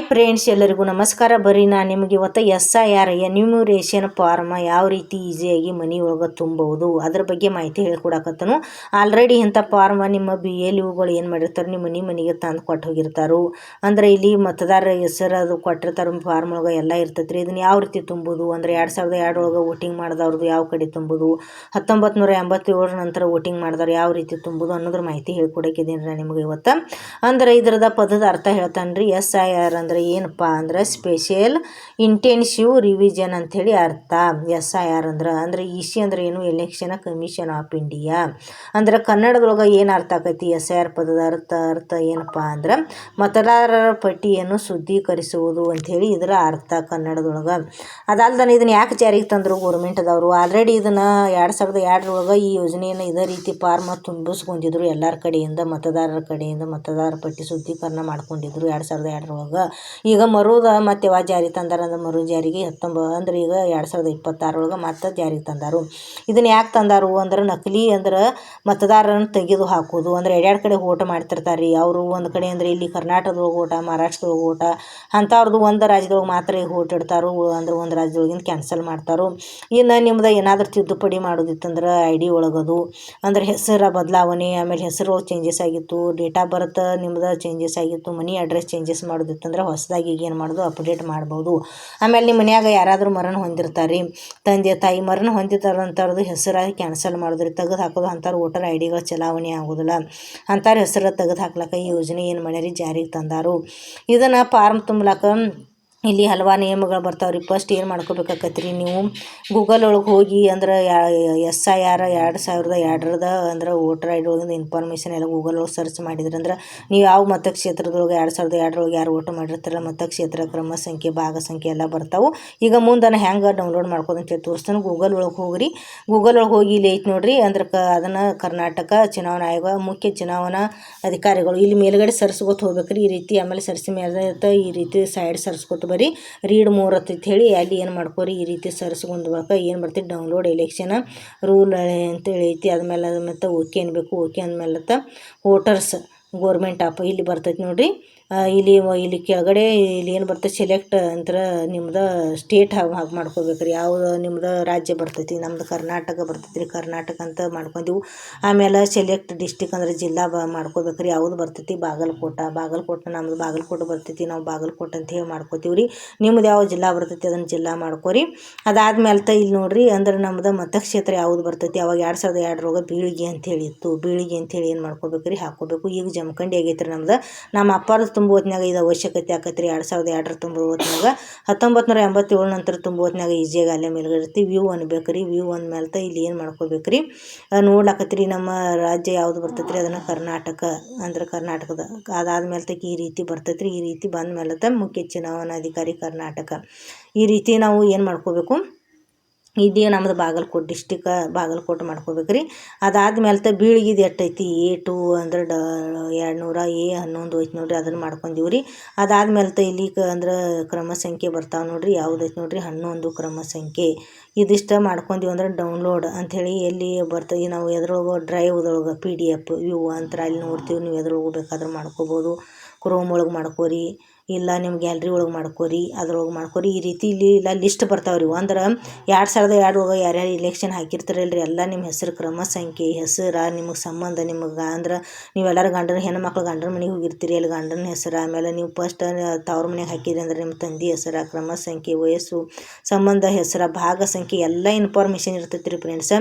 Friends, ಎಲ್ಲರಿಗೂ ನಮಸ್ಕಾರ. ಬರ್ರಿ ನಾನು ನಿಮಗೆ ಇವತ್ತು SIR ಎನ್ಯುಮರೇಷನ್ ಫಾರ್ಮ್ ಯಾವ ರೀತಿ ಈಸಿಯಾಗಿ ಮನಿ ಒಳಗೆ ತುಂಬಬಹುದು ಅದ್ರ ಬಗ್ಗೆ ಮಾಹಿತಿ ಹೇಳ್ಕೊಡಕತ್ತನು. ಆಲ್ರೆಡಿ ಇಂಥ ಫಾರ್ಮ್ ನಿಮ್ಮ BLOಗಳು ಏನು ಮಾಡಿರ್ತಾರೆ, ನಿಮ್ಮ ಮನೆಗೆ ತಂದು ಕೊಟ್ಟು ಹೋಗಿರ್ತಾರೋ. ಅಂದರೆ ಇಲ್ಲಿ ಮತದಾರರ ಹೆಸರು ಅದು ಕೊಟ್ಟಿರ್ತಾರೆ ಫಾರ್ಮ್ ಒಳಗೆ ಎಲ್ಲ ಇರ್ತೈತೆ ರೀ. ಇದನ್ನು ಯಾವ ರೀತಿ ತುಂಬೋದು ಅಂದರೆ 2002 ಒಳಗೆ ವೋಟಿಂಗ್ ಮಾಡಿದವ್ರದ್ದು ಯಾವ ಕಡೆ ತುಂಬೋದು, 1987 ನಂತರ ವೋಟಿಂಗ್ ಮಾಡಿದವ್ರು ಯಾವ ರೀತಿ ತುಂಬೋದು ಅನ್ನೋದ್ರ ಮಾಹಿತಿ ಹೇಳ್ಕೊಡಕ್ಕಿದ್ದೀನಿ ನಾನು ನಿಮಗೆ ಇವತ್ತು. ಅಂದರೆ ಇದರದ ಪದದ ಅರ್ಥ ಹೇಳ್ತಾನೆ ರೀ. SIR ಅಂದರೆ ಏನಪ್ಪ ಅಂದ್ರೆ ಸ್ಪೆಷಲ್ ಇಂಟೆನ್ಸಿವ್ ರಿವಿಷನ್ ಅಂಥೇಳಿ ಅರ್ಥ. SIR ಅಂದ್ರೆ EC ಅಂದ್ರೆ ಏನು, ಎಲೆಕ್ಷನ್ ಕಮಿಷನ್ ಆಫ್ ಇಂಡಿಯಾ. ಅಂದ್ರೆ ಕನ್ನಡದೊಳಗೆ ಏನು ಅರ್ಥ ಆಕೈತಿ SIR ಪದದ ಅರ್ಥ ಏನಪ್ಪ ಅಂದ್ರೆ ಮತದಾರರ ಪಟ್ಟಿಯನ್ನು ಶುದ್ಧೀಕರಿಸುವುದು ಅಂಥೇಳಿ ಇದರ ಅರ್ಥ ಕನ್ನಡದೊಳಗೆ. ಅದಲ್ದನೆ ಇದನ್ನು ಯಾಕೆ ಜಾರಿಗೆ ತಂದರು ಗೌರ್ಮೆಂಟ್ದವರು, ಆಲ್ರೆಡಿ ಇದನ್ನು 2002 ಒಳಗೆ ಈ ಯೋಜನೆಯನ್ನು ಇದೇ ರೀತಿ ಫಾರ್ಮ್ ತುಂಬಿಸ್ಕೊಂಡಿದ್ರು ಎಲ್ಲರ ಕಡೆಯಿಂದ, ಮತದಾರರ ಕಡೆಯಿಂದ ಮತದಾರ ಪಟ್ಟಿ ಶುದ್ಧೀಕರಣ ಮಾಡ್ಕೊಂಡಿದ್ರು 2002 ಒಳಗೆ. ಈಗ ಮತ್ತೆ ಯಾವಾಗ ಜಾರಿಗೆ ತಂದಾರ ಅಂದ್ರೆ ಮರು ಜಾರಿಗೆ ಅಂದ್ರೆ ಈಗ 2026 ಒಳಗೆ ಮತ್ತೆ ಜಾರಿಗೆ ತಂದಾರು. ಇದನ್ನು ಯಾಕೆ ತಂದಾರು ಅಂದ್ರೆ ನಕಲಿ ಅಂದ್ರೆ ಮತದಾರರನ್ನು ತೆಗೆದು ಹಾಕೋದು. ಅಂದರೆ ಎರಡೆರಡು ಕಡೆ ಓಟ್ ಮಾಡ್ತಿರ್ತಾರೆ ರೀ ಅವರು. ಒಂದು ಕಡೆ ಅಂದರೆ ಇಲ್ಲಿ ಕರ್ನಾಟಕದೊಳಗೆ ಓಟ, ಮಹಾರಾಷ್ಟ್ರದೊಳಗೆ ಓಟ ಅಂಥವ್ರದ್ದು ಒಂದು ರಾಜ್ಯದೊಳಗೆ ಮಾತ್ರ ಓಟ್ ಇಡ್ತಾರೋ, ಅಂದ್ರೆ ಒಂದು ರಾಜ್ಯದೊಳಗಿಂದ ಕ್ಯಾನ್ಸಲ್ ಮಾಡ್ತಾರೋ. ಇನ್ನು ನಿಮ್ದು ಏನಾದರೂ ತಿದ್ದುಪಡಿ ಮಾಡೋದಿತ್ತಂದ್ರೆ ID ಒಳಗದು ಅಂದರೆ ಹೆಸರು ಬದಲಾವಣೆ, ಆಮೇಲೆ ಹೆಸರು ಚೇಂಜಸ್ ಆಗಿತ್ತು, ಡೇಟ್ ಆಫ್ ಬರ್ತ್ ನಿಮ್ದು ಚೇಂಜಸ್ ಆಗಿತ್ತು, ಮನಿ ಅಡ್ರೆಸ್ ಚೇಂಜಸ್ ಮಾಡೋದಿತ್ತಂದ್ರೆ ಹೊಸದಾಗಿ ಈಗ ಏನು ಮಾಡೋದು ಅಪ್ಡೇಟ್ ಮಾಡ್ಬೋದು. ಆಮೇಲೆ ನಿಮ್ಮ ಮನ್ಯಾಗ ಯಾರಾದರೂ ಮರಣ ಹೊಂದಿರ್ತಾರೆ, ತಂದೆ ತಾಯಿ ಮರಣ ಹೊಂದಿತಾರಂಥವ್ರದ್ದು ಹೆಸರಾಗಿ ಕ್ಯಾನ್ಸಲ್ ಮಾಡೋದ್ರಿ, ತೆಗೆದು ಹಾಕೋದು. ಅಂಥವ್ರು ವೋಟರ್ IDಗಳು ಚಲಾವಣೆ ಆಗೋದಿಲ್ಲ. ಅಂಥವ್ರ ಹೆಸರು ತೆಗೆದು ಹಾಕ್ಲಕ್ಕ ಈ ಯೋಜನೆ ಏನು ಮಾಡ್ಯಾರಿ ಜಾರಿಗೆ ತಂದಾರು. ಇದನ್ನು ಫಾರ್ಮ್ ತುಂಬಲಾಕ ಇಲ್ಲಿ ಹಲವಾರು ನಿಯಮಗಳು ಬರ್ತಾವ್ರಿ. ಫಸ್ಟ್ ಏನು ಮಾಡ್ಕೋಬೇಕಾಕತ್ರಿ, ನೀವು ಗೂಗಲ್ ಒಳಗೆ ಹೋಗಿ ಅಂದ್ರೆ SIR 2002 ಅಂದ್ರೆ ವೋಟರ್ ID ಒಳಗಿಂದ ಇನ್ಫಾರ್ಮೇಷನ್ ಎಲ್ಲ ಗೂಗಲ್ ಒಳಗೆ ಸರ್ಚ್ ಮಾಡಿದ್ರಿ ಅಂದ್ರೆ ನೀವು ಯಾವ ಮತಕ್ಷೇತ್ರದೊಳಗೆ 2002 ಒಳಗೆ ಯಾರು ವೋಟ್ ಮಾಡಿರ್ತಾರಲ್ಲ ಮತಕ್ಷೇತ್ರ, ಕ್ರಮ ಸಂಖ್ಯೆ, ಭಾಗ ಸಂಖ್ಯೆ ಎಲ್ಲ ಬರ್ತಾವೆ. ಈಗ ಮುಂದೆ ಹೆಂಗೆ ಡೌನ್ಲೋಡ್ ಮಾಡ್ಕೋದು ಅಂತೇಳಿ ತೋರಿಸ್ತಾನೆ. ಗೂಗಲ್ ಒಳಗೆ ಹೋಗ್ರಿ. ಗೂಗಲ್ ಒಳಗೆ ಹೋಗಿ ಇಲ್ಲಿ ಐತೆ ನೋಡ್ರಿ. ಅಂದ್ರೆ ಅದನ್ನು ಕರ್ನಾಟಕ ಚುನಾವಣಾ ಆಯೋಗ ಮುಖ್ಯ ಚುನಾವಣಾ ಅಧಿಕಾರಿಗಳು ಇಲ್ಲಿ ಮೇಲ್ಗಡೆ ಸರ್ಸ್ಕೊತ ಹೋಗ್ಬೇಕ್ರಿ ಈ ರೀತಿ. ಆಮೇಲೆ ಸರ್ಸಿ ಮೇಲೆ ಈ ರೀತಿ ಸೈಡ್ ಸರ್ಸ್ಕೊತ ಬರೀ ರೀಡ್ ಮೋರ್ ಅಂತ ಹೇಳಿ ಅಲ್ಲಿ ಏನು ಮಾಡ್ಕೋರಿ ಈ ರೀತಿ ಸರ್ಸ್ಕೊಂಡು ಬಳಿಕ ಏನು ಬರ್ತೀವಿ ಡೌನ್ಲೋಡ್ ಎಲೆಕ್ಷನ್ ರೂಲ್ ಅಂತೇಳಿ ಐತಿ. ಆದಮೇಲೆ ಮತ್ತು ಓಕೆ ಅನ್ಬೇಕು. ಓಕೆ ಅಂದಮೇಲೆ ವೋಟರ್ಸ್ ಗೋರ್ಮೆಂಟ್ ಆಪ್ ಇಲ್ಲಿ ಬರ್ತೈತಿ ನೋಡಿರಿ. ಇಲ್ಲಿ ಕೆಳಗಡೆ ಇಲ್ಲಿ ಏನು ಬರ್ತೈತೆ ಸೆಲೆಕ್ಟ್ ಅಂತ ನಿಮ್ದು ಸ್ಟೇಟ್ ಹಾಗೆ ಮಾಡ್ಕೋಬೇಕು ರೀ. ಯಾವುದು ನಿಮ್ದು ರಾಜ್ಯ ಬರ್ತೈತಿ. ನಮ್ದು ಕರ್ನಾಟಕ ಬರ್ತೈತಿ ರೀ, ಕರ್ನಾಟಕ ಅಂತ ಮಾಡ್ಕೊಂಡೆವು. ಆಮೇಲೆ ಸೆಲೆಕ್ಟ್ ಡಿಸ್ಟಿಕ್ ಅಂದರೆ ಜಿಲ್ಲಾ ಮಾಡ್ಕೋಬೇಕು ರೀ. ಯಾವುದು ಬರ್ತೈತಿ ಬಾಗಲಕೋಟೆ ನಮ್ದು ಬಾಗಲಕೋಟೆ ಬರ್ತೈತಿ, ನಾವು ಬಾಗಲಕೋಟೆ ಅಂತ ಹೇಳಿ ಮಾಡ್ಕೋತೀವಿ ರೀ. ನಿಮ್ದು ಯಾವ ಜಿಲ್ಲಾ ಬರ್ತೈತಿ ಅದನ್ನು ಜಿಲ್ಲಾ ಮಾಡ್ಕೋರಿ. ಅದಾದ್ಮೇಲೆ ಇಲ್ಲಿ ನೋಡಿರಿ ಅಂದ್ರೆ ನಮ್ದು ಮತಕ್ಷೇತ್ರ ಯಾವುದು ಬರ್ತೈತಿ. ಅವಾಗ 2002 ಬೀಳಿಗೆ ಅಂಥೇಳಿ ಇತ್ತು. ಬೀಳಿಗೆ ಅಂಥೇಳಿ ಏನು ಮಾಡ್ಕೋಬೇಕು ರೀ ಹಾಕ್ಕೋಬೇಕು. ಈಗ ಜಮಖಂಡಿ ಆಗೈತೆ ರೀ ನಮ್ದು. ನಮ್ಮ ಅಪ್ಪಾರು ತುಂಬ ಹೊತ್ನಾಗ ಇದು ಅವಶ್ಯಕತೆ ಆಕೈತೆ ರೀ. 2002 ತುಂಬ ಹೊತ್ನಾಗ 1987 ನಂತರ ತುಂಬ ಹೊತ್ನಾಗ ಈಸಿಯಾಗಿ ಅಲ್ಲೇ ಮೇಲ್ಗಡೆ ಇರ್ತೀವಿ. ವ್ಯೂ ಅನ್ಬೇಕು ರೀ. ವ್ಯೂ ಅಂದಮೇಲೆ ಇಲ್ಲಿ ಏನು ಮಾಡ್ಕೋಬೇಕು ರೀ ನೋಡ್ಲಾಕತ್ರಿ ನಮ್ಮ ರಾಜ್ಯ ಯಾವುದು ಬರ್ತೈತೆ ರೀ ಅದನ್ನು ಕರ್ನಾಟಕ ಅಂದ್ರೆ ಕರ್ನಾಟಕದ. ಅದಾದ್ಮೇಲೆ ಈ ರೀತಿ ಬರ್ತೈತೆ ರೀ. ಈ ರೀತಿ ಬಂದಮೇಲೆ ಮುಖ್ಯ ಚುನಾವಣಾಧಿಕಾರಿ ಕರ್ನಾಟಕ ಈ ರೀತಿ ನಾವು ಏನು ಮಾಡ್ಕೋಬೇಕು. ಇದು ನಮ್ಮದು ಬಾಗಲಕೋಟೆ ಡಿಸ್ಟಿಕ್ ಬಾಗಲಕೋಟೆ ಮಾಡ್ಕೋಬೇಕು ರೀ. ಅದಾದ್ಮೇಲೆ ಬೀಳಿಗಿದು ಎಟ್ಟೈತಿ A2 ಅಂದ್ರೆ 200A11 ಐತಿ ನೋಡಿರಿ, ಅದನ್ನು ಮಾಡ್ಕೊಂಡೀವಿ ರೀ. ಅದಾದ್ಮೇಲೆ ಇಲ್ಲಿ ಅಂದ್ರೆ ಕ್ರಮ ಸಂಖ್ಯೆ ಬರ್ತಾವೆ ನೋಡಿರಿ. ಯಾವುದೈತಿ ನೋಡಿರಿ 11 ಕ್ರಮ ಸಂಖ್ಯೆ. ಇದಿಷ್ಟು ಮಾಡ್ಕೊಂಡೀವಿ ಅಂದ್ರೆ ಡೌನ್ಲೋಡ್ ಅಂಥೇಳಿ ಎಲ್ಲಿ ಬರ್ತದೆ ನಾವು ಎದ್ರೊಳಗೆ ಡ್ರೈವ್ದೊಳಗೆ PDF ವ್ಯೂ ಅಂತ ಅಲ್ಲಿ ನೋಡ್ತೀವಿ. ನೀವು ಎದ್ರೊಳಗೆ ಬೇಕಾದ್ರೆ ಮಾಡ್ಕೋಬೋದು. ಕ್ರೋಮ್ ಒಳಗೆ ಮಾಡ್ಕೋರಿ, ಇಲ್ಲ ನಿಮ್ಮ ಗ್ಯಾಲ್ರಿ ಒಳಗೆ ಮಾಡ್ಕೋರಿ, ಅದ್ರೊಳಗೆ ಮಾಡ್ಕೋರಿ. ಈ ರೀತಿ ಇಲ್ಲಿ ಇಲ್ಲ ಲಿಸ್ಟ್ ಬರ್ತಾವೆ ರೀ. ಅಂದ್ರೆ 2002 ಒಳಗೆ ಯಾರ್ಯಾರು ಇಲೆಕ್ಷನ್ ಹಾಕಿರ್ತಾರಲ್ರಿ ಎಲ್ಲ ನಿಮ್ಮ ಹೆಸರು, ಕ್ರಮ ಸಂಖ್ಯೆ, ಹೆಸರು, ನಿಮಗೆ ಸಂಬಂಧ, ನಿಮಗೆ ಅಂದ್ರೆ ನೀವೆಲ್ಲರೂ ಹೆಣ್ಮಕ್ಳು ಗಂಡನ ಮನೆಗೆ ಹೋಗಿರ್ತೀರಿ, ಅಲ್ಲಿ ಗಂಡನ ಹೆಸರು. ಆಮೇಲೆ ನೀವು ಫಸ್ಟ್ ತವ್ರ ಮನೆಗೆ ಹಾಕಿರಿ ಅಂದ್ರೆ ನಿಮ್ಮ ತಂದೆ ಹೆಸರು, ಕ್ರಮ ಸಂಖ್ಯೆ, ವಯಸ್ಸು, ಸಂಬಂಧ, ಹೆಸರು, ಭಾಗ ಸಂಖ್ಯೆ ಎಲ್ಲ ಇನ್ಫಾರ್ಮೇಷನ್ ಇರ್ತೈತಿ ರೀ ಫ್ರೆಂಡ್ಸ್.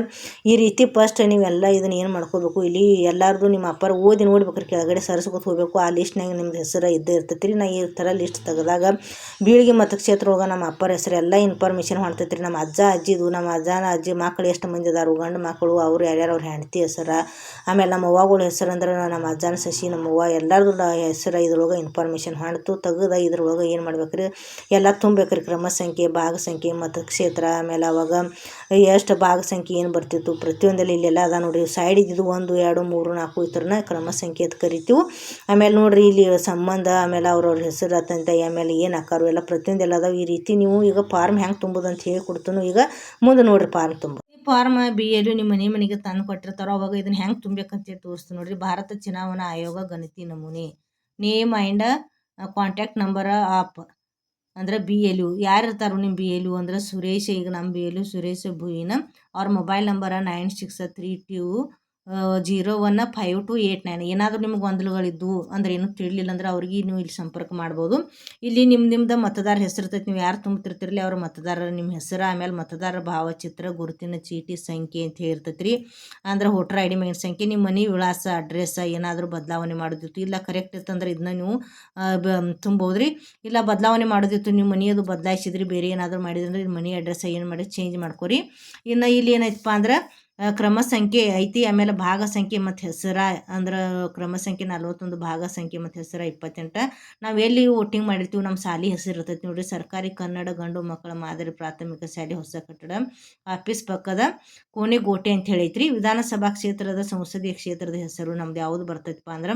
ಈ ರೀತಿ ಫಸ್ಟ್ ನೀವೆಲ್ಲ ಇದನ್ನು ಏನು ಮಾಡ್ಕೋಬೇಕು. ಇಲ್ಲಿ ಎಲ್ಲರದು ನಿಮ್ಮ ಅಪ್ಪಾರ ಓದಿ ನೋಡ್ಬೇಕ್ರಿ. ಕೆಳಗಡೆ ಸರ್ಸ್ಕೊತ ಹೋಗಬೇಕು. ಆ ಲಿಸ್ಟ್ನಾಗ ನಿಮ್ದು ಹೆಸರು ಇದ್ದೇ ಇರ್ತೈತಿ ರೀ. ನಾ ಈ ಥರ ಲಿಸ್ಟ್ ತೆಗೆದಾಗ ಬೀಳಿಗೆ ಮತಕ್ಷೇತ್ರ ಒಳಗೆ ನಮ್ಮ ಅಪ್ಪರ ಹೆಸರು ಎಲ್ಲ ಇನ್ಫಾರ್ಮೇಷನ್ ಹೊಣ್ತೈತಿ ರೀ. ನಮ್ಮ ಅಜ್ಜ ಅಜ್ಜಿದು, ನಮ್ಮ ಅಜ್ಜಿ ಮಕ್ಕಳು ಎಷ್ಟು ಮಂದಿ ಅದಾರು, ಗಂಡು ಮಕ್ಕಳು, ಅವ್ರು ಯಾರ್ಯಾರು ಅವ್ರ ಹೆಂಡತಿ ಹೆಸರು, ಆಮೇಲೆ ನಮ್ಮ ಅವ್ವಗಳ ಹೆಸರು ಅಂದ್ರೆ ನಮ್ಮ ಅಜ್ಜನ ಸಸಿ, ನಮ್ಮ ಅವ್ವ ಎಲ್ಲರದು ಹೆಸರು ಇದ್ರೊಳಗೆ ಇನ್ಫಾರ್ಮೇಷನ್ ಹೊಣ್ತು ತೆಗೆದ ಇದ್ರೊಳಗೆ ಏನು ಮಾಡ್ಬೇಕ್ರಿ ಎಲ್ಲ ತುಂಬೇಕ್ರಿ. ಕ್ರಮ ಸಂಖ್ಯೆ, ಭಾಗ ಸಂಖ್ಯೆ, ಮತಕ್ಷೇತ್ರ, ಆಮೇಲೆ ಅವಾಗ ಎಷ್ಟು ಭಾಗ ಸಂಖ್ಯೆ ಏನು ಬರ್ತಿತ್ತು ಪ್ರತಿಯೊಂದಲ್ಲಿ ಇಲ್ಲೆಲ್ಲ ಅದ ನೋಡಿರಿ. ಸೈಡಿದ್ದು 1 2 3 4 ಈ ಥರನ ಕ್ರಮ ಸಂಖ್ಯೆ ಅಂತ ಕರಿತೀವಿ. ಆಮೇಲೆ ನೋಡಿರಿ ಇಲ್ಲಿ ಸಂಬಂಧ, ಆಮೇಲೆ ಅವ್ರವ್ರ ಹೆಸರು ತಂದೆ, ಆಮೇಲೆ ಏನು ಹಾಕಾರು ಎಲ್ಲ ಪ್ರತಿಯೊಂದೆಲ್ಲ ಅದಾವೆ. ಈ ರೀತಿ ನೀವು ಈಗ ಫಾರ್ಮ್ ಹೆಂಗೆ ತುಂಬೋದು ಅಂತ ಹೇಳ್ಕೊಡ್ತಾನು. ಈಗ ಮುಂದೆ ನೋಡಿರಿ ಫಾರ್ಮ್ ತುಂಬ. ಈ ಫಾರ್ಮ್ BLO ನಿಮ್ಮ ಮನೆಗೆ ತಂದು ಕೊಟ್ಟಿರ್ತಾರೋ ಅವಾಗ ಇದನ್ನು ಹೆಂಗೆ ತುಂಬೇಕಂತೇಳಿ ತೋರಿಸ್ತು ನೋಡಿರಿ. ಭಾರತ ಚುನಾವಣಾ ಆಯೋಗ ಗಣತಿ ನಮೂನೆ name and contact number of ಅಂದ್ರೆ ಬಿ ಎಲ್ ಯು ಯಾರು ಇರ್ತಾರೋ ನಿಮ್ಮ ಬಿ ಎಲ್ ಯು ಅಂದ್ರೆ ಸುರೇಶ್, ಈಗ ನಮ್ಮ ಬಿ ಎಲ್ ಯು ಸುರೇಶ್ ಭುಯಿನ ಅವ್ರ ಮೊಬೈಲ್ ನಂಬರ 9632015289. ಏನಾದರೂ ನಿಮ್ಗೆ ಗೊಂದಲಗಳಿದ್ದು ಅಂದ್ರೆ ಏನೂ ತಿಳಿಲಿಲ್ಲ ಅಂದ್ರೆ ಅವ್ರಿಗೆ ನೀವು ಇಲ್ಲಿ ಸಂಪರ್ಕ ಮಾಡ್ಬೋದು. ಇಲ್ಲಿ ನಿಮ್ದು ಮತದಾರ ಹೆಸರು ಇರ್ತೈತಿ, ನೀವು ಯಾರು ತುಂಬ್ತಿರ್ತಿರಲಿ ಅವ್ರ ಮತದಾರರ ನಿಮ್ಮ ಹೆಸರು, ಆಮೇಲೆ ಮತದಾರರ ಭಾವಚಿತ್ರ, ಗುರುತಿನ ಚೀಟಿ ಸಂಖ್ಯೆ ಅಂತ ಹೇಳಿರ್ತೈತಿ ರೀ. ಅಂದ್ರೆ ವೋಟರ್ ಐ ಡಿ ಮೇನ್ ಸಂಖ್ಯೆ, ನಿಮ್ಮ ಮನೆ ವಿಳಾಸ ಅಡ್ರೆಸ್ ಏನಾದರೂ ಬದಲಾವಣೆ ಮಾಡೋದಿತ್ತು ಇಲ್ಲ ಕರೆಕ್ಟ್ ಇತ್ತಂದ್ರೆ ಇದನ್ನ ನೀವು ತುಂಬೋದ್ರಿ. ಇಲ್ಲ ಬದಲಾವಣೆ ಮಾಡೋದಿತ್ತು, ನೀವು ಮನೆ ಅದು ಬದಲಾಯಿಸಿದ್ರಿ, ಬೇರೆ ಏನಾದರೂ ಮಾಡಿದ್ರೆ ಮನೆ ಅಡ್ರೆಸ್ ಏನು ಮಾಡಿ ಚೇಂಜ್ ಮಾಡ್ಕೊರಿ. ಇನ್ನು ಇಲ್ಲಿ ಏನಾಯ್ತಪ್ಪ ಅಂದ್ರೆ ಕ್ರಮ ಸಂಖ್ಯೆ ಐತಿ, ಆಮೇಲೆ ಭಾಗ ಸಂಖ್ಯೆ ಮತ್ತು ಹೆಸರ ಅಂದ್ರೆ ಕ್ರಮ ಸಂಖ್ಯೆ 41, ಭಾಗ ಸಂಖ್ಯೆ ಮತ್ತು ಹೆಸರ 28. ನಾವು ಎಲ್ಲಿ ವೋಟಿಂಗ್ ಮಾಡಿರ್ತೀವಿ ನಮ್ಮ ಶಾಲೆ ಹೆಸರು ಇರ್ತೈತಿ ನೋಡಿರಿ, ಸರ್ಕಾರಿ ಕನ್ನಡ ಗಂಡು ಮಕ್ಕಳ ಮಾದರಿ ಪ್ರಾಥಮಿಕ ಶಾಲೆ ಹೊಸ ಕಟ್ಟಡ ಆಫೀಸ್ ಪಕ್ಕದ ಕೋಣೆಗೋಟೆ ಅಂತ ಹೇಳೈತ್ರಿ. ವಿಧಾನಸಭಾ ಕ್ಷೇತ್ರದ ಸಂಸದೀಯ ಕ್ಷೇತ್ರದ ಹೆಸರು ನಮ್ದು ಯಾವುದು ಬರ್ತೈತಪ್ಪ ಅಂದ್ರೆ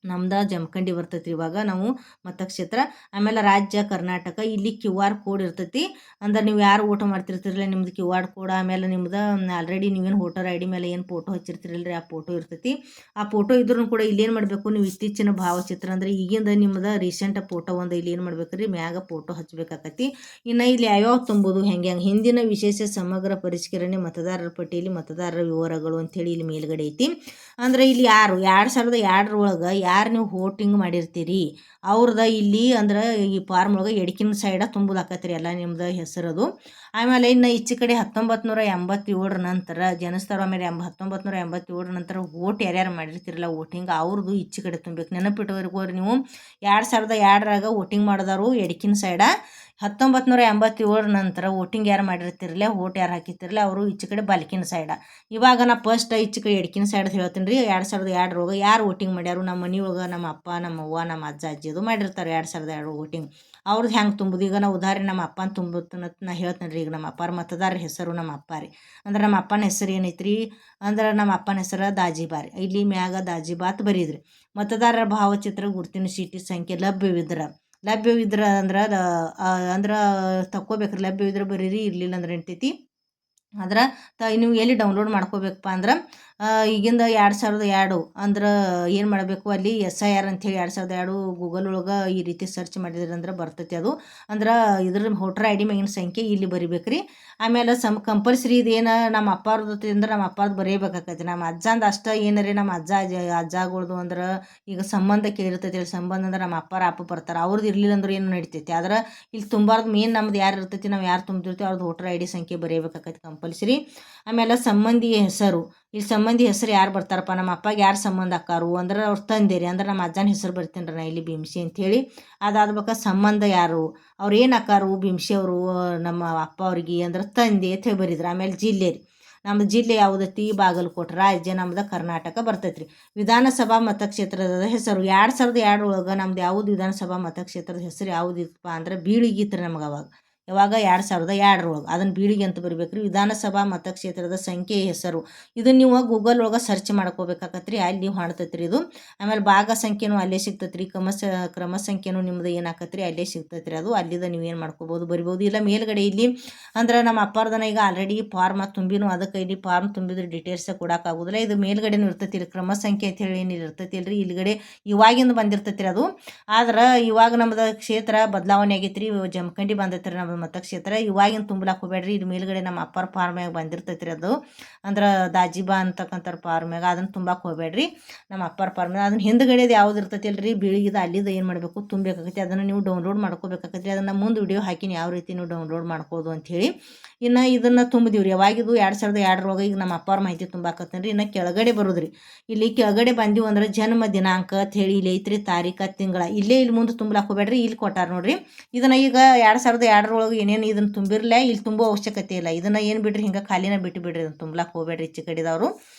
ನಮ್ದು ಜಮಖಂಡಿ ಬರ್ತೈತಿ ಇವಾಗ ನಾವು ಮತಕ್ಷೇತ್ರ. ಆಮೇಲೆ ರಾಜ್ಯ ಕರ್ನಾಟಕ, ಇಲ್ಲಿ ಕ್ಯೂ ಆರ್ ಕೋಡ್ ಇರ್ತೈತಿ. ಅಂದ್ರೆ ನೀವು ಯಾರು ಓಟ್ ಮಾಡ್ತಿರ್ತಿರಲ್ಲ ನಿಮ್ದು ಕ್ಯೂ ಆರ್ ಕೋಡ್, ಆಮೇಲೆ ನಿಮ್ದು ಆಲ್ರೆಡಿ ನೀವೇನು ವೋಟರ್ ಐ ಡಿ ಮೇಲೆ ಏನು ಫೋಟೋ ಹಚ್ಚಿರ್ತಿರಲ್ರಿ ಆ ಫೋಟೋ ಇರ್ತೈತಿ. ಆ ಫೋಟೋ ಇದ್ರೂ ಕೂಡ ಇಲ್ಲೇನು ಮಾಡಬೇಕು, ನೀವು ಇತ್ತೀಚಿನ ಭಾವಚಿತ್ರ ಅಂದ್ರೆ ಈಗಿಂದ ನಿಮ್ದು ರೀಸೆಂಟ್ ಫೋಟೋ ಒಂದು ಇಲ್ಲಿ ಏನು ಮಾಡ್ಬೇಕ್ರಿ ಮ್ಯಾಗ ಫೋಟೋ ಹಚ್ಬೇಕಾಕತಿ. ಇನ್ನು ಇಲ್ಲಿ ಯಾವ್ಯಾವ ತುಂಬೋದು ಹೆಂಗೆ ಹಿಂದಿನ ವಿಶೇಷ ಸಮಗ್ರ ಪರಿಷ್ಕರಣೆ ಮತದಾರರ ಪಟ್ಟಿಯಲ್ಲಿ ಮತದಾರರ ವಿವರಗಳು ಅಂಥೇಳಿ ಇಲ್ಲಿ ಮೇಲ್ಗಡೆ ಐತಿ. ಅಂದ್ರೆ ಇಲ್ಲಿ ಯಾರು 2002 ಯಾರು ನೀವು ವೋಟಿಂಗ್ ಮಾಡಿರ್ತೀರಿ ಅವ್ರದ ಇಲ್ಲಿ ಅಂದ್ರೆ ಈ ಫಾರ್ಮ್ ಒಳಗೆ ಎಡಕಿನ ಸೈಡ ತುಂಬೋದಾಕತ್ರಿ ಎಲ್ಲ ನಿಮ್ದು ಹೆಸರದು. ಆಮೇಲೆ ಇನ್ನು ಈಚೆ ಕಡೆ 1987 ನಂತರ ಜನಸ್ಥರ, ಆಮೇಲೆ 1987 ನಂತರ ವೋಟ್ ಯಾರ್ಯಾರು ಮಾಡಿರ್ತೀರಲ್ಲ ವೋಟಿಂಗ್ ಅವ್ರದ್ದು ಈಚೆ ಕಡೆ ತುಂಬಬೇಕು. ನೆನಪಿಟ್ಟವರೆಗೋರಿ ನೀವು 2002 ವೋಟಿಂಗ್ ಮಾಡಿದವರು ಎಡಕಿನ ಸೈಡ, 1987 ನಂತರ ವೋಟಿಂಗ್ ಯಾರು ಮಾಡಿರ್ತಿರಲ್ಲ ವೋಟ್ ಯಾರು ಹಾಕಿರ್ತಿರಲ್ಲ ಅವರು ಈಚೆ ಕಡೆ ಬಲಕಿನ ಸೈಡ. ಇವಾಗ ನಾ ಫಸ್ಟ್ ಈಚೆ ಕಡೆ ಎಡಕಿನ ಸೈಡ್ ಹೇಳ್ತೀನಿ ರೀ. 2002 ಯಾರು ವೋಟಿಂಗ್ ಮಾಡ್ಯಾರು ನಮ್ಮ ಮನೆಯೊಳಗೆ ನಮ್ಮ ಅಪ್ಪ ನಮ್ಮ ಅವ್ವ ನಮ್ಮ ಅಜ್ಜ ಅಜ್ಜಿದು ಮಾಡಿರ್ತಾರೆ 2002 ವೋಟಿಂಗ್. ಅವ್ರದ್ದು ಹೆಂಗೆ ತುಂಬೋದು, ಈಗ ನಾವು ಉದಾಹರಣೆ ನಮ್ಮ ಅಪ್ಪನ ತುಂಬುತ್ತನಂತ ನಾ ಹೇಳ್ತೇನೆ ರೀ. ಈಗ ನಮ್ಮ ಅಪ್ಪಾರ ಮತದಾರರ ಹೆಸರು ನಮ್ಮ ಅಪ್ಪ ರೀ ಅಂದ್ರೆ ನಮ್ಮ ಅಪ್ಪನ ಹೆಸರು ಏನೈತ್ರಿ ಅಂದ್ರೆ ನಮ್ಮ ಅಪ್ಪನ ಹೆಸರು ದಾಜಿಬಾರಿ, ಇಲ್ಲಿ ಮ್ಯಾಗ ದಾಜಿಬಾತ್ ಬರೀದ್ರಿ. ಮತದಾರರ ಭಾವಚಿತ್ರ, ಗುರುತಿನ ಚೀಟಿ ಸಂಖ್ಯೆ ಲಭ್ಯವಿದ್ರ ಅಂದ್ರೆ ತಕ್ಕೋಬೇಕ್ರಿ. ಲಭ್ಯವಿದ್ರೆ ಬರೀರಿ, ಇರಲಿಲ್ಲ ಅಂದ್ರೆ ನಡ್ತೈತಿ. ಆದ್ರೆ ನೀವು ಎಲ್ಲಿ ಡೌನ್ಲೋಡ್ ಮಾಡ್ಕೋಬೇಕಪ್ಪ ಅಂದ್ರೆ ಈಗಿಂದ 2002 ಅಂದ್ರೆ ಏನು ಮಾಡಬೇಕು, ಅಲ್ಲಿ SIR ಅಂಥೇಳಿ 2002 ಗೂಗಲ್ ಒಳಗೆ ಈ ರೀತಿ ಸರ್ಚ್ ಮಾಡಿದ್ರಿ ಅಂದ್ರೆ ಬರ್ತೈತಿ ಅದು. ಅಂದ್ರೆ ಇದ್ರ ವೋಟರ್ ಐ ಡಿ ಮೇಗಿನ ಸಂಖ್ಯೆ ಇಲ್ಲಿ ಬರಿಬೇಕ್ರಿ. ಆಮೇಲೆ ಕಂಪಲ್ಸರಿ ಇದೇನು ನಮ್ಮ ಅಪ್ಪಾರ್ದು ಅಂದ್ರೆ ನಮ್ಮ ಅಪ್ಪಾರ್ದು ಬರೀಬೇಕಾಕೈತಿ. ನಮ್ಮ ಅಜ್ಜಂದು ಅಷ್ಟೇ ಏನಾರೇ ನಮ್ಮ ಅಜ್ಜಗಳ್ದು ಅಂದ್ರೆ ಈಗ ಸಂಬಂಧ ಕೇಳಿರ್ತೈತಿ, ಸಂಬಂಧ ಅಂದ್ರೆ ನಮ್ಮ ಅಪ್ಪಾರ ಅಪ್ಪ ಬರ್ತಾರೆ, ಅವ್ರದ್ದು ಇರಲಿಲ್ಲ ಅಂದ್ರೆ ಏನು ನಡಿತೈತಿ. ಆದ್ರೆ ಇಲ್ಲಿ ತುಂಬಾರ್ದು ಮೇನ್ ನಮ್ದು ಯಾರು ಇರ್ತೈತಿ, ನಾವು ಯಾರು ತುಂಬ್ತಿರ್ತೀವಿ ಅವ್ರದ್ದು ವೋಟರ್ ಐ ಡಿ ಸಂಖ್ಯೆ ಬರೀಬೇಕಾಕೈತಿ ಕಂಪಲ್ಸರಿ. ಆಮೇಲೆ ಸಂಬಂಧಿ ಹೆಸರು, ಇಲ್ಲಿ ಸಂಬಂಧಿ ಹೆಸರು ಯಾರು ಬರ್ತಾರಪ್ಪ, ನಮ್ಮ ಅಪ್ಪಗೆ ಯಾರು ಸಂಬಂಧ ಆಕಾರು ಅಂದ್ರೆ ಅವ್ರು ತಂದೇರಿ ಅಂದ್ರೆ ನಮ್ಮ ಅಜ್ಜನ ಹೆಸರು ಬರ್ತೀನಿ ರೀ ನಾ ಇಲ್ಲಿ ಭೀಮ್ಸಿ ಅಂಥೇಳಿ. ಅದಾದ್ಬೇಕಾ ಸಂಬಂಧ ಯಾರು ಅವ್ರು ಏನು ಆಕಾರು ಭೀಮ್ಸಿ ಅವರು ನಮ್ಮ ಅಪ್ಪ ಅವ್ರಿಗೆ ಅಂದ್ರೆ ತಂದೆ ಅಂತ ಹೇಳಿ ಬರೀದ್ರು. ಆಮೇಲೆ ಜಿಲ್ಲೆ ರೀ, ನಮ್ಮದು ಜಿಲ್ಲೆ ಯಾವುದೈತಿ ಬಾಗಲಕೋಟೆ, ರಾಜ್ಯ ನಮ್ದು ಕರ್ನಾಟಕ ಬರ್ತೈತಿ ರೀ. ವಿಧಾನಸಭಾ ಮತಕ್ಷೇತ್ರದ ಹೆಸರು 2002 ಒಳಗೆ ನಮ್ದು ಯಾವುದು ವಿಧಾನಸಭಾ ಮತಕ್ಷೇತ್ರದ ಹೆಸರು ಯಾವುದಿತ್ತಪ್ಪ ಅಂದ್ರೆ ಬೀಳಿಗೆ ಇತ್ತು ನಮ್ಗೆ ಅವಾಗ. ಯಾವಾಗ 2002 ಒಳಗೆ ಅದನ್ನು ಬೀಳಿಗೆ ಅಂತ ಬರಿಬೇಕು ರೀ. ವಿಧಾನಸಭಾ ಮತಕ್ಷೇತ್ರದ ಸಂಖ್ಯೆಯ ಹೆಸರು ಇದನ್ನು ನೀವು ಗೂಗಲ್ ಒಳಗೆ ಸರ್ಚ್ ಮಾಡ್ಕೋಬೇಕಾಕತ್ರಿ, ಅಲ್ಲಿ ಮಾಡ್ತೈತಿ ರೀ ಇದು. ಆಮೇಲೆ ಭಾಗ ಸಂಖ್ಯೆನೂ ಅಲ್ಲೇ ಸಿಗ್ತೈತಿ ರೀ, ಕ್ರಮ ಸಂಖ್ಯೆನೂ ನಿಮ್ದು ಏನಾಕತ್ರಿ ಅಲ್ಲೇ ಸಿಗ್ತೈತಿ ರೀ. ಅದು ಅಲ್ಲಿದ ನೀವು ಏನು ಮಾಡ್ಕೋಬೋದು ಬರಿಬೋದು. ಇಲ್ಲ ಮೇಲ್ಗಡೆ ಇಲ್ಲಿ ಅಂದ್ರೆ ನಮ್ಮ ಅಪ್ಪಾರ್ದನ ಈಗ ಆಲ್ರೆಡಿ ಫಾರ್ಮ್ ತುಂಬಿನೂ ಅದಕ್ಕೆ ಇಲ್ಲಿ ಫಾರ್ಮ್ ತುಂಬಿದ್ರೆ ಡೀಟೇಲ್ಸ್ ಕೊಡೋಕ್ಕಾಗೋದಿಲ್ಲ. ಇದು ಮೇಲ್ಗಡೆನೂ ಇರ್ತೈತಿ ಇಲ್ಲಿ ಕ್ರಮ ಸಂಖ್ಯೆ ಅಂತ ಹೇಳಿ ಏನಿಲ್ಲ ಇರ್ತೈತಿ ಇಲ್ರಿ, ಇಲ್ಲಿಗಡೆ ಇವಾಗಿಂದ ಬಂದಿರ್ತೈತಿ ರೀ ಅದು. ಆದ್ರೆ ಇವಾಗ ನಮ್ದು ಕ್ಷೇತ್ರ ಬದಲಾವಣೆ ಆಗೈತಿ ರೀ, ಜಮಖಂಡಿ ಬಂದೈತಿ ರೀ ನಮ್ದು ಮತಕ್ಷೇತ್ರ. ಇವಾಗಿನ ತುಂಬಲಾಕ ಹೋಗ್ಬೇಡ್ರಿ, ಇದು ಮೇಲ್ಗಡೆ ನಮ್ಮ ಅಪ್ಪಾರ ಫಾರ್ಮ್ಯಾಗ ಬಂದಿರ್ತೈತಿ ರೀ ಅದು. ಅಂದ್ರೆ ದಾಜಿಬಾ ಅಂತಕ್ಕಂಥ ಫಾರ್ಮ್ಯಾಗ ಅದನ್ನು ತುಂಬಕ್ಕೆ ಹೋಗ್ಬೇಡ್ರಿ ನಮ್ಮ ಅಪ್ಪಾರ ಫಾರ್ಮ್ಯಾಗ. ಅದನ್ನ ಹಿಂದ್ಗಡೆದು ಯಾವ್ದು ಇರ್ತೈತಿ ಅಲ್ರಿ ಬೀಳಿಗಿದ ಅಲ್ಲಿದ ಏನು ಮಾಡಬೇಕು ತುಂಬಬೇಕಾಗೈತಿ, ಅದನ್ನು ನೀವು ಡೌನ್ಲೋಡ್ ಮಾಡ್ಕೋಬೇಕಾಗೈತಿ. ಅದನ್ನು ಮುಂದೆ ವಿಡಿಯೋ ಹಾಕಿನಿ ಯಾವ ರೀತಿ ನೀವು ಡೌನ್ಲೋಡ್ ಮಾಡ್ಕೋದು ಅಂಥೇಳಿ. ಇನ್ನು ಇದನ್ನು ತುಂಬಿದೀವ್ರಿ ಯಾವಾಗಿದು 2002 ಈಗ ನಮ್ಮ ಅಪ್ಪಾರ ಮಾಹಿತಿ ತುಂಬಾಕತ್ತೇನೆ ರೀ. ಇನ್ನು ಕೆಳಗಡೆ ಬರೋದ್ರಿ, ಇಲ್ಲಿ ಕೆಳಗಡೆ ಬಂದೀವಿ ಅಂದ್ರೆ ಜನ್ಮ ದಿನಾಂಕ ಅಂತ ಹೇಳಿ ಇಲ್ಲಿ ಐತ್ರಿ, ತಾರೀಖ ತಿಂಗಳ ಇಲ್ಲೇ ಇಲ್ಲಿ ಮುಂದೆ ತುಂಬಲಾಕ ಹೋಗ್ಬೇಡ್ರಿ, ಇಲ್ಲಿ ಕೊಟ್ಟಾರ ನೋಡ್ರಿ. ಇದನ್ನು ಈಗ 2002 ಏನೇನು ಇದನ್ನು ತುಂಬಿರಲ್ಲ, ಇಲ್ಲಿ ತುಂಬೋ ಅವಶ್ಯಕತೆ ಇಲ್ಲ. ಇದನ್ನು ಏನು ಬಿಡ್ರಿ ಹಿಂಗೆ ಖಾಲಿನ ಬಿಟ್ಟು ಬಿಡ್ರಿ, ಇದನ್ನು ತುಂಬಲಾಕ ಹೋಗ್ಬೇಡ್ರಿ ಈಚೆ ಕಡೆದವರು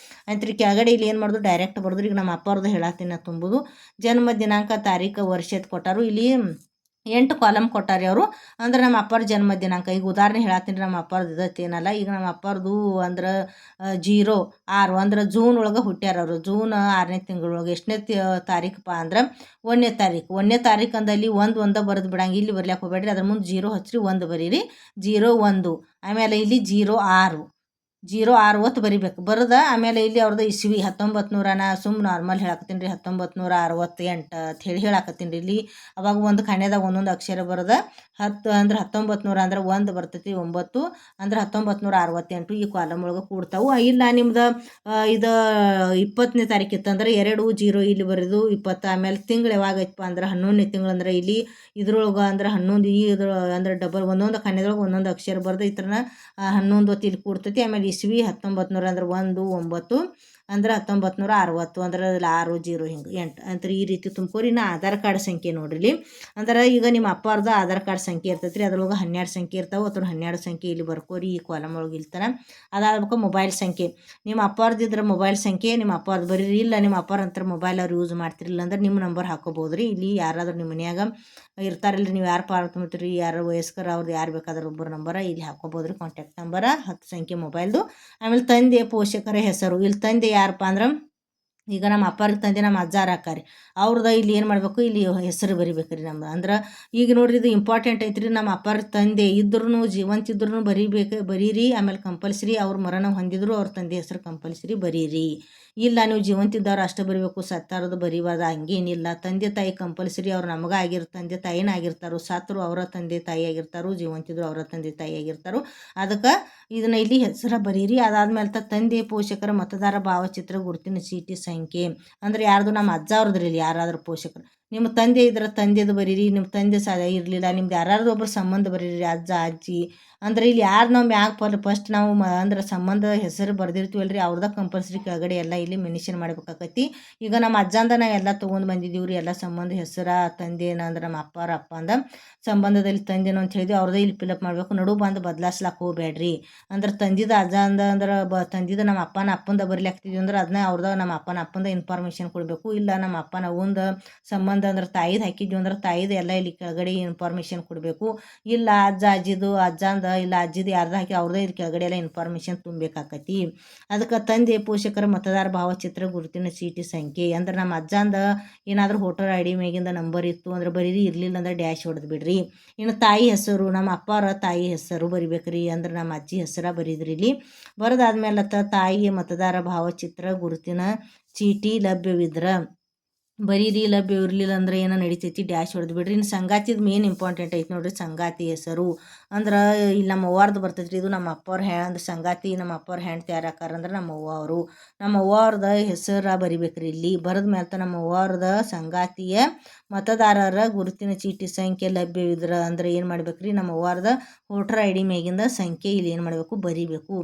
ಅಂತ್ರಿ. ಕೆಳಗಡೆ ಇಲ್ಲಿ ಏನು ಮಾಡೋದು ಡೈರೆಕ್ಟ್ ಬರೋದ್ರಿ. ಈಗ ನಮ್ಮ ಅಪ್ಪಾರ್ದು ಹೇಳತ್ತೀನಿ ತುಂಬುದು ಜನ್ಮ ದಿನಾಂಕ ತಾರೀಖು ವರ್ಷ ಕೊಟ್ಟಾರು. ಇಲ್ಲಿ 8 ಕಾಲಮ್ ಕೊಟ್ಟಾರೆ ಅವರು. ಅಂದ್ರೆ ನಮ್ಮ ಅಪ್ಪಾರ ಜನ್ಮ ದಿನಾಂಕ ಈಗ ಉದಾಹರಣೆ ಹೇಳತ್ತೀನಿ ನಮ್ಮ ಅಪ್ಪಾರ್ದು ಇದತ್ತೇನಲ್ಲ. ಈಗ ನಮ್ಮ ಅಪ್ಪಾರ್ದು ಅಂದ್ರೆ 06 ಅಂದ್ರೆ ಜೂನ್ ಒಳಗೆ ಹುಟ್ಟ್ಯಾರ ಅವರು. ಜೂನ್ 6ನೇ ತಿಂಗಳೊಳಗೆ ಎಷ್ಟನೇ ತಾರೀಖಪ್ಪ ಅಂದ್ರೆ 1ನೇ ತಾರೀಕು. 1ನೇ ತಾರೀಕು ಅಂದಲ್ಲಿ ಒಂದು ಬರೆದು ಬಿಡಂಗೆ, ಇಲ್ಲಿ ಬರ್ಲಿಕ್ಕೆ ಹೋಗ್ಬೇಡ್ರಿ, ಅದ್ರ ಮುಂದೆ 0 ಹಚ್ಚಿರಿ 1 ಬರೀರಿ 01. ಆಮೇಲೆ ಇಲ್ಲಿ 06 060 ಬರಿಬೇಕು. ಬರೆದ ಆಮೇಲೆ ಇಲ್ಲಿ ಅವ್ರದ್ದು ಇಸ್ವಿ 1900 ನಾ ನಾರ್ಮಲ್ ಹೇಳಕತ್ತೀನಿ ರೀ 1968 ಅಂತ ಹೇಳಕತ್ತೀನಿ ರೀ. ಇಲ್ಲಿ ಅವಾಗ ಒಂದು ಖಾನೆದಾಗ ಒಂದೊಂದು ಅಕ್ಷರ ಬರೆದ 10 ಅಂದ್ರೆ 1900 ಅಂದ್ರೆ 1 ಬರ್ತೈತಿ, 9 ಅಂದ್ರೆ 1968 ಈ ಕಾಲಮ್ ಒಳಗೆ ಕೂಡ್ತಾವು. ಇಲ್ಲ ನಿಮ್ದು ಇದು 20ನೇ ತಾರೀಕು ಇತ್ತಂದ್ರೆ 2-0 ಇಲ್ಲಿ ಬರೆದು 20. ಆಮೇಲೆ ತಿಂಗಳು ಯಾವಾಗೈತಪ್ಪ ಅಂದ್ರೆ 11ನೇ ತಿಂಗಳು ಅಂದ್ರೆ ಇಲ್ಲಿ ಇದ್ರೊಳಗೆ ಅಂದ್ರೆ 11 ಇದ್ರ ಅಂದ್ರೆ ಡಬಲ್ ಒಂದೊಂದು ಖಾನೆದೊಳಗೆ ಒಂದೊಂದು ಅಕ್ಷರ ಬರೆದು ಈ ಥರನ 11 ಹೊತ್ತು ಇಲ್ಲಿ ಕೂಡ್ತೈತಿ. ಆಮೇಲೆ ಇಸ್ವಿ 1900 ಅಂದ್ರೆ 1 9 ಅಂದ್ರೆ 1960 ಅಂದ್ರೆ 6 0 ಹಿಂಗೆ 8 ಅಂದ್ರೆ ಈ ರೀತಿ ತುಂಬ್ಕೋರಿ. ಇನ್ನು ಆಧಾರ್ ಕಾರ್ಡ್ ಸಂಖ್ಯೆ ನೋಡ್ರಿ ಇಲ್ಲಿ ಅಂದ್ರೆ ಈಗ ನಿಮ್ಮ ಅಪ್ಪಾರ್ದು ಆಧಾರ್ ಕಾರ್ಡ್ ಸಂಖ್ಯೆ ಇರ್ತೈತಿ ರೀ. ಅದ್ರೊಳಗೆ 12 ಸಂಖ್ಯೆ ಇರ್ತಾವೆ. ಅಥವಾ 12 ಸಂಖ್ಯೆ ಇಲ್ಲಿ ಬರ್ಕೋರಿ ಈ ಕಾಲಮ್ ಒಳಗೆ ಇಲ್ತಾನೆ. ಅದಾದ್ಬೇಕು ಮೊಬೈಲ್ ಸಂಖ್ಯೆ. ನಿಮ್ಮ ಅಪ್ಪಾರ್ದು ಇದ್ರೆ ಮೊಬೈಲ್ ಸಂಖ್ಯೆ ನಿಮ್ಮ ಅಪ್ಪಾರ್ದು ಬರೀರಿ. ಇಲ್ಲ ನಿಮ್ಮ ಅಪ್ಪಾರ ಅಂತಾರೆ ಮೊಬೈಲ್ ಅವ್ರು ಯೂಸ್ ಮಾಡ್ತಿರಲಿಲ್ಲ ಅಂದ್ರೆ ನಿಮ್ಮ ನಂಬರ್ ಹಾಕೋಬೋದು ರೀ. ಇಲ್ಲಿ ಯಾರಾದ್ರೂ ನಿಮ್ಮ ಮನ್ಯಾಗ ಇರ್ತಾರಲ್ರಿ, ನೀವು ಯಾರು ಪಾರ್ ತುಂಬ್ತೀರಿ, ಯಾರು ವಯಸ್ಕರ ಅವ್ರದ್ದು ಯಾರು ಬೇಕಾದ್ರೆ ಒಬ್ಬರು ನಂಬರ ಇಲ್ಲಿ ಹಾಕೋಬೋದು ರೀ. ಕಾಂಟ್ಯಾಕ್ಟ್ ನಂಬರ 10 ಸಂಖ್ಯೆ ಮೊಬೈಲ್ದು. ಆಮೇಲೆ ತಂದೆ ಪೋಷಕರ ಹೆಸರು. ಇಲ್ಲಿ ತಂದೆ ಯಾರಪ್ಪ ಅಂದ್ರೆ ಈಗ ನಮ್ಮ ಅಪ್ಪಾರಿಗೆ ತಂದೆ ನಮ್ಮ ಅಜ್ಜಾರ ಹಾಕಾರಿ ಅವ್ರದ್ದು ಇಲ್ಲಿ ಏನು ಮಾಡಬೇಕು, ಇಲ್ಲಿ ಹೆಸರು ಬರಿಬೇಕು ರೀ ನಮ್ದು. ಅಂದ್ರೆ ಈಗ ನೋಡ್ರಿ ಇದು ಇಂಪಾರ್ಟೆಂಟ್ ಐತ್ರಿ. ನಮ್ಮ ಅಪ್ಪಾರ ತಂದೆ ಇದ್ರೂ ಜೀವಂತ ಇದ್ರೂ ಬರೀರಿ. ಆಮೇಲೆ ಕಂಪಲ್ಸರಿ ಅವ್ರ ಮರಣ ಹೊಂದಿದ್ರು ಅವ್ರ ತಂದೆ ಹೆಸರು ಕಂಪಲ್ಸರಿ ಬರೀರಿ. ಇಲ್ಲ ನೀವು ಜೀವಂತಿದ್ದವ್ರು ಅಷ್ಟೇ ಬರಿಬೇಕು, ಸತ್ತಾರದು ಬರೀಬಾರ್ದು ಹಂಗೇನಿಲ್ಲ. ತಂದೆ ತಾಯಿ ಕಂಪಲ್ಸರಿ ಅವ್ರು ನಮಗೆ ತಂದೆ ತಾಯಿನ ಆಗಿರ್ತಾರೋ, ಸತ್ತರು ಅವರ ತಂದೆ ತಾಯಿ ಆಗಿರ್ತಾರೋ, ಜೀವಂತಿದ್ರು ಅವರ ತಂದೆ ತಾಯಿ ಆಗಿರ್ತಾರೋ. ಅದಕ್ಕೆ ಇದನ್ನ ಇಲ್ಲಿ ಹೆಸರು ಬರೀರಿ. ಅದಾದ್ಮೇಲೆ ತಂದೆ ಪೋಷಕರ ಮತದಾರ ಭಾವಚಿತ್ರ ಗುರುತಿನ ಚೀಟಿ ಸಂಖ್ಯೆ ಅಂದ್ರೆ ಯಾರ್ದು ನಮ್ಮ ಅಜ್ಜ ಅವ್ರದ್ರಿ. ಇಲ್ಲಿ ಯಾರಾದ್ರೂ ಪೋಷಕರು ನಿಮ್ಮ ತಂದೆ ಇದ್ರೆ ತಂದೆದು ಬರೀರಿ. ನಿಮ್ಮ ತಂದೆ ಇರಲಿಲ್ಲ ನಿಮ್ದು ಯಾರಾದ್ರೂ ಒಬ್ಬರು ಸಂಬಂಧ ಬರೀರಿ, ಅಜ್ಜ ಅಜ್ಜಿ ಅಂದ್ರೆ ಇಲ್ಲಿ ಯಾರು ನಾವು ಮ್ಯಾಗ ಫಸ್ಟ್ ನಾವು ಅಂದ್ರೆ ಸಂಬಂಧ ಹೆಸರು ಬರ್ದಿರ್ತೀವಲ್ರಿ ಅವ್ರದ ಕಂಪಲ್ಸರಿ ಕೆಳಗಡೆ ಎಲ್ಲ ಇಲ್ಲಿ ಮೆನ್ಷನ್ ಮಾಡ್ಬೇಕಾಕತಿ. ಈಗ ನಮ್ಮ ಅಜ್ಜಂದ ನಾವು ಎಲ್ಲ ತೊಗೊಂಡು ಬಂದಿದ್ದೀವ್ರಿ ಎಲ್ಲ ಸಂಬಂಧ ಹೆಸರ ತಂದೆನ ಅಂದ್ರೆ ನಮ್ಮ ಅಪ್ಪಾರ ಅಪ್ಪ ಅಂದ ಸಂಬಂಧದಲ್ಲಿ ತಂದೆನೋ ಅಂತ ಹೇಳಿದ್ವಿ ಅವ್ರದ್ದು ಇಲ್ಲಿ ಫಿಲಪ್ ಮಾಡಬೇಕು. ನಡು ಬಂದು ಬದಲಾಸ್ಲಾಕ ಹೋಗ್ಬೇಡ್ರಿ. ಅಂದ್ರೆ ತಂದಿದ ಅಜ್ಜ ಅಂದ್ರೆ ತಂದಿದ ನಮ್ಮ ಅಪ್ಪಂದ ಬರೀಲಾಕ್ತಿದ್ವಿ ಅಂದ್ರೆ ಅದನ್ನ ಅವ್ರದ ನಮ್ಮ ಅಪ್ಪಂದ ಇನ್ಫಾರ್ಮೇಷನ್ ಕೊಡಬೇಕು. ಇಲ್ಲ ನಮ್ಮ ಅಪ್ಪನ ಅವಂದ ಸಂಬಂಧ ಅಂದ್ರೆ ತಾಯಿದು ಹಾಕಿದ್ವಿ ಅಂದ್ರೆ ತಾಯಿದು ಎಲ್ಲ ಇಲ್ಲಿ ಕೆಳಗಡೆ ಇನ್ಫಾರ್ಮೇಷನ್ ಕೊಡಬೇಕು. ಇಲ್ಲ ಅಜ್ಜ ಅಜ್ಜಿದು ಅಜ್ಜಂದ ಇಲ್ಲ ಅಜ್ಜಿದು ಯಾರ್ದು ಹಾಕಿ ಅವ್ರದ್ದೇ ಇಲ್ಲಿ ಕೆಳಗಡೆ ಎಲ್ಲ ಇನ್ಫಾರ್ಮೇಷನ್ ತುಂಬಬೇಕಾಕತಿ. ಅದಕ್ಕೆ ತಂದೆ ಪೋಷಕರ ಮತದಾರ ಭಾವಚಿತ್ರ ಗುರುತಿನ ಚೀಟಿ ಸಂಖ್ಯೆ ಅಂದ್ರೆ ನಮ್ಮ ಅಜ್ಜಂದ ಏನಾದರೂ ವೋಟರ್ ಐ ಡಿ ಮೇಗಿಂದ ನಂಬರ್ ಇತ್ತು ಅಂದ್ರೆ ಬರೀರಿ, ಇರಲಿಲ್ಲ ಅಂದ್ರೆ ಡ್ಯಾಶ್ ಹೊಡೆದು ಬಿಡ್ರಿ. ಇನ್ನು ತಾಯಿ ಹೆಸರು ನಮ್ಮ ಅಪ್ಪಾರ ತಾಯಿ ಹೆಸರು ಬರಿಬೇಕ್ರಿ. ಅಂದ್ರೆ ನಮ್ಮ ಅಜ್ಜಿ ಹೆಸರ ಬರೀದ್ರಿ. ಇಲ್ಲಿ ಬರೋದಾದ್ಮೇಲೆ ತಾಯಿಯ ಮತದಾರ ಭಾವಚಿತ್ರ ಗುರುತಿನ ಚೀಟಿ ಲಭ್ಯವಿದ್ರೆ ಬರೀರಿ. ಲಭ್ಯ ಇರಲಿಲ್ಲ ಅಂದ್ರೆ ಏನೋ ನಡಿತೈತಿ, ಡ್ಯಾಶ್ ಹೊಡೆದು ಬಿಡ್ರಿ. ಇನ್ನು ಸಂಗಾತಿದು ಮೇನ್ ಇಂಪಾರ್ಟೆಂಟ್ ಐತಿ ನೋಡ್ರಿ. ಸಂಗಾತಿ ಹೆಸರು ಅಂದ್ರೆ ಇಲ್ಲಿ ನಮ್ಮ ಅವ್ವಾರ್ದು ಬರ್ತೈತಿ ರೀ. ಇದು ನಮ್ಮ ಅಪ್ಪವ್ರ ಅಂದ್ರೆ ಸಂಗಾತಿ ನಮ್ಮ ಅಪ್ಪವ್ರ ಹೆಂಡ್ತಿ ಯಾರು ಹಾಕಾರ ಅಂದ್ರೆ ನಮ್ಮ ಅವ್ವ ಅವರು. ನಮ್ಮ ಅವ್ವಾರ್ದ ಹೆಸರು ಬರಿಬೇಕ್ರಿ. ಇಲ್ಲಿ ಬರೆದ ಮೇಲೆ ನಮ್ಮ ಅವ್ವಾರ್ದ ಸಂಗಾತಿಯ ಮತದಾರರ ಗುರುತಿನ ಚೀಟಿ ಸಂಖ್ಯೆ ಲಭ್ಯವಿದ್ರೆ ಅಂದ್ರೆ ಏನು ಮಾಡ್ಬೇಕ್ರಿ, ನಮ್ಮ ಅವ್ವಾರ್ದ ವೋಟರ್ ಐ ಡಿ ಮೇಗಿಂದ ಸಂಖ್ಯೆ ಇಲ್ಲಿ ಏನು ಮಾಡಬೇಕು ಬರಿಬೇಕು.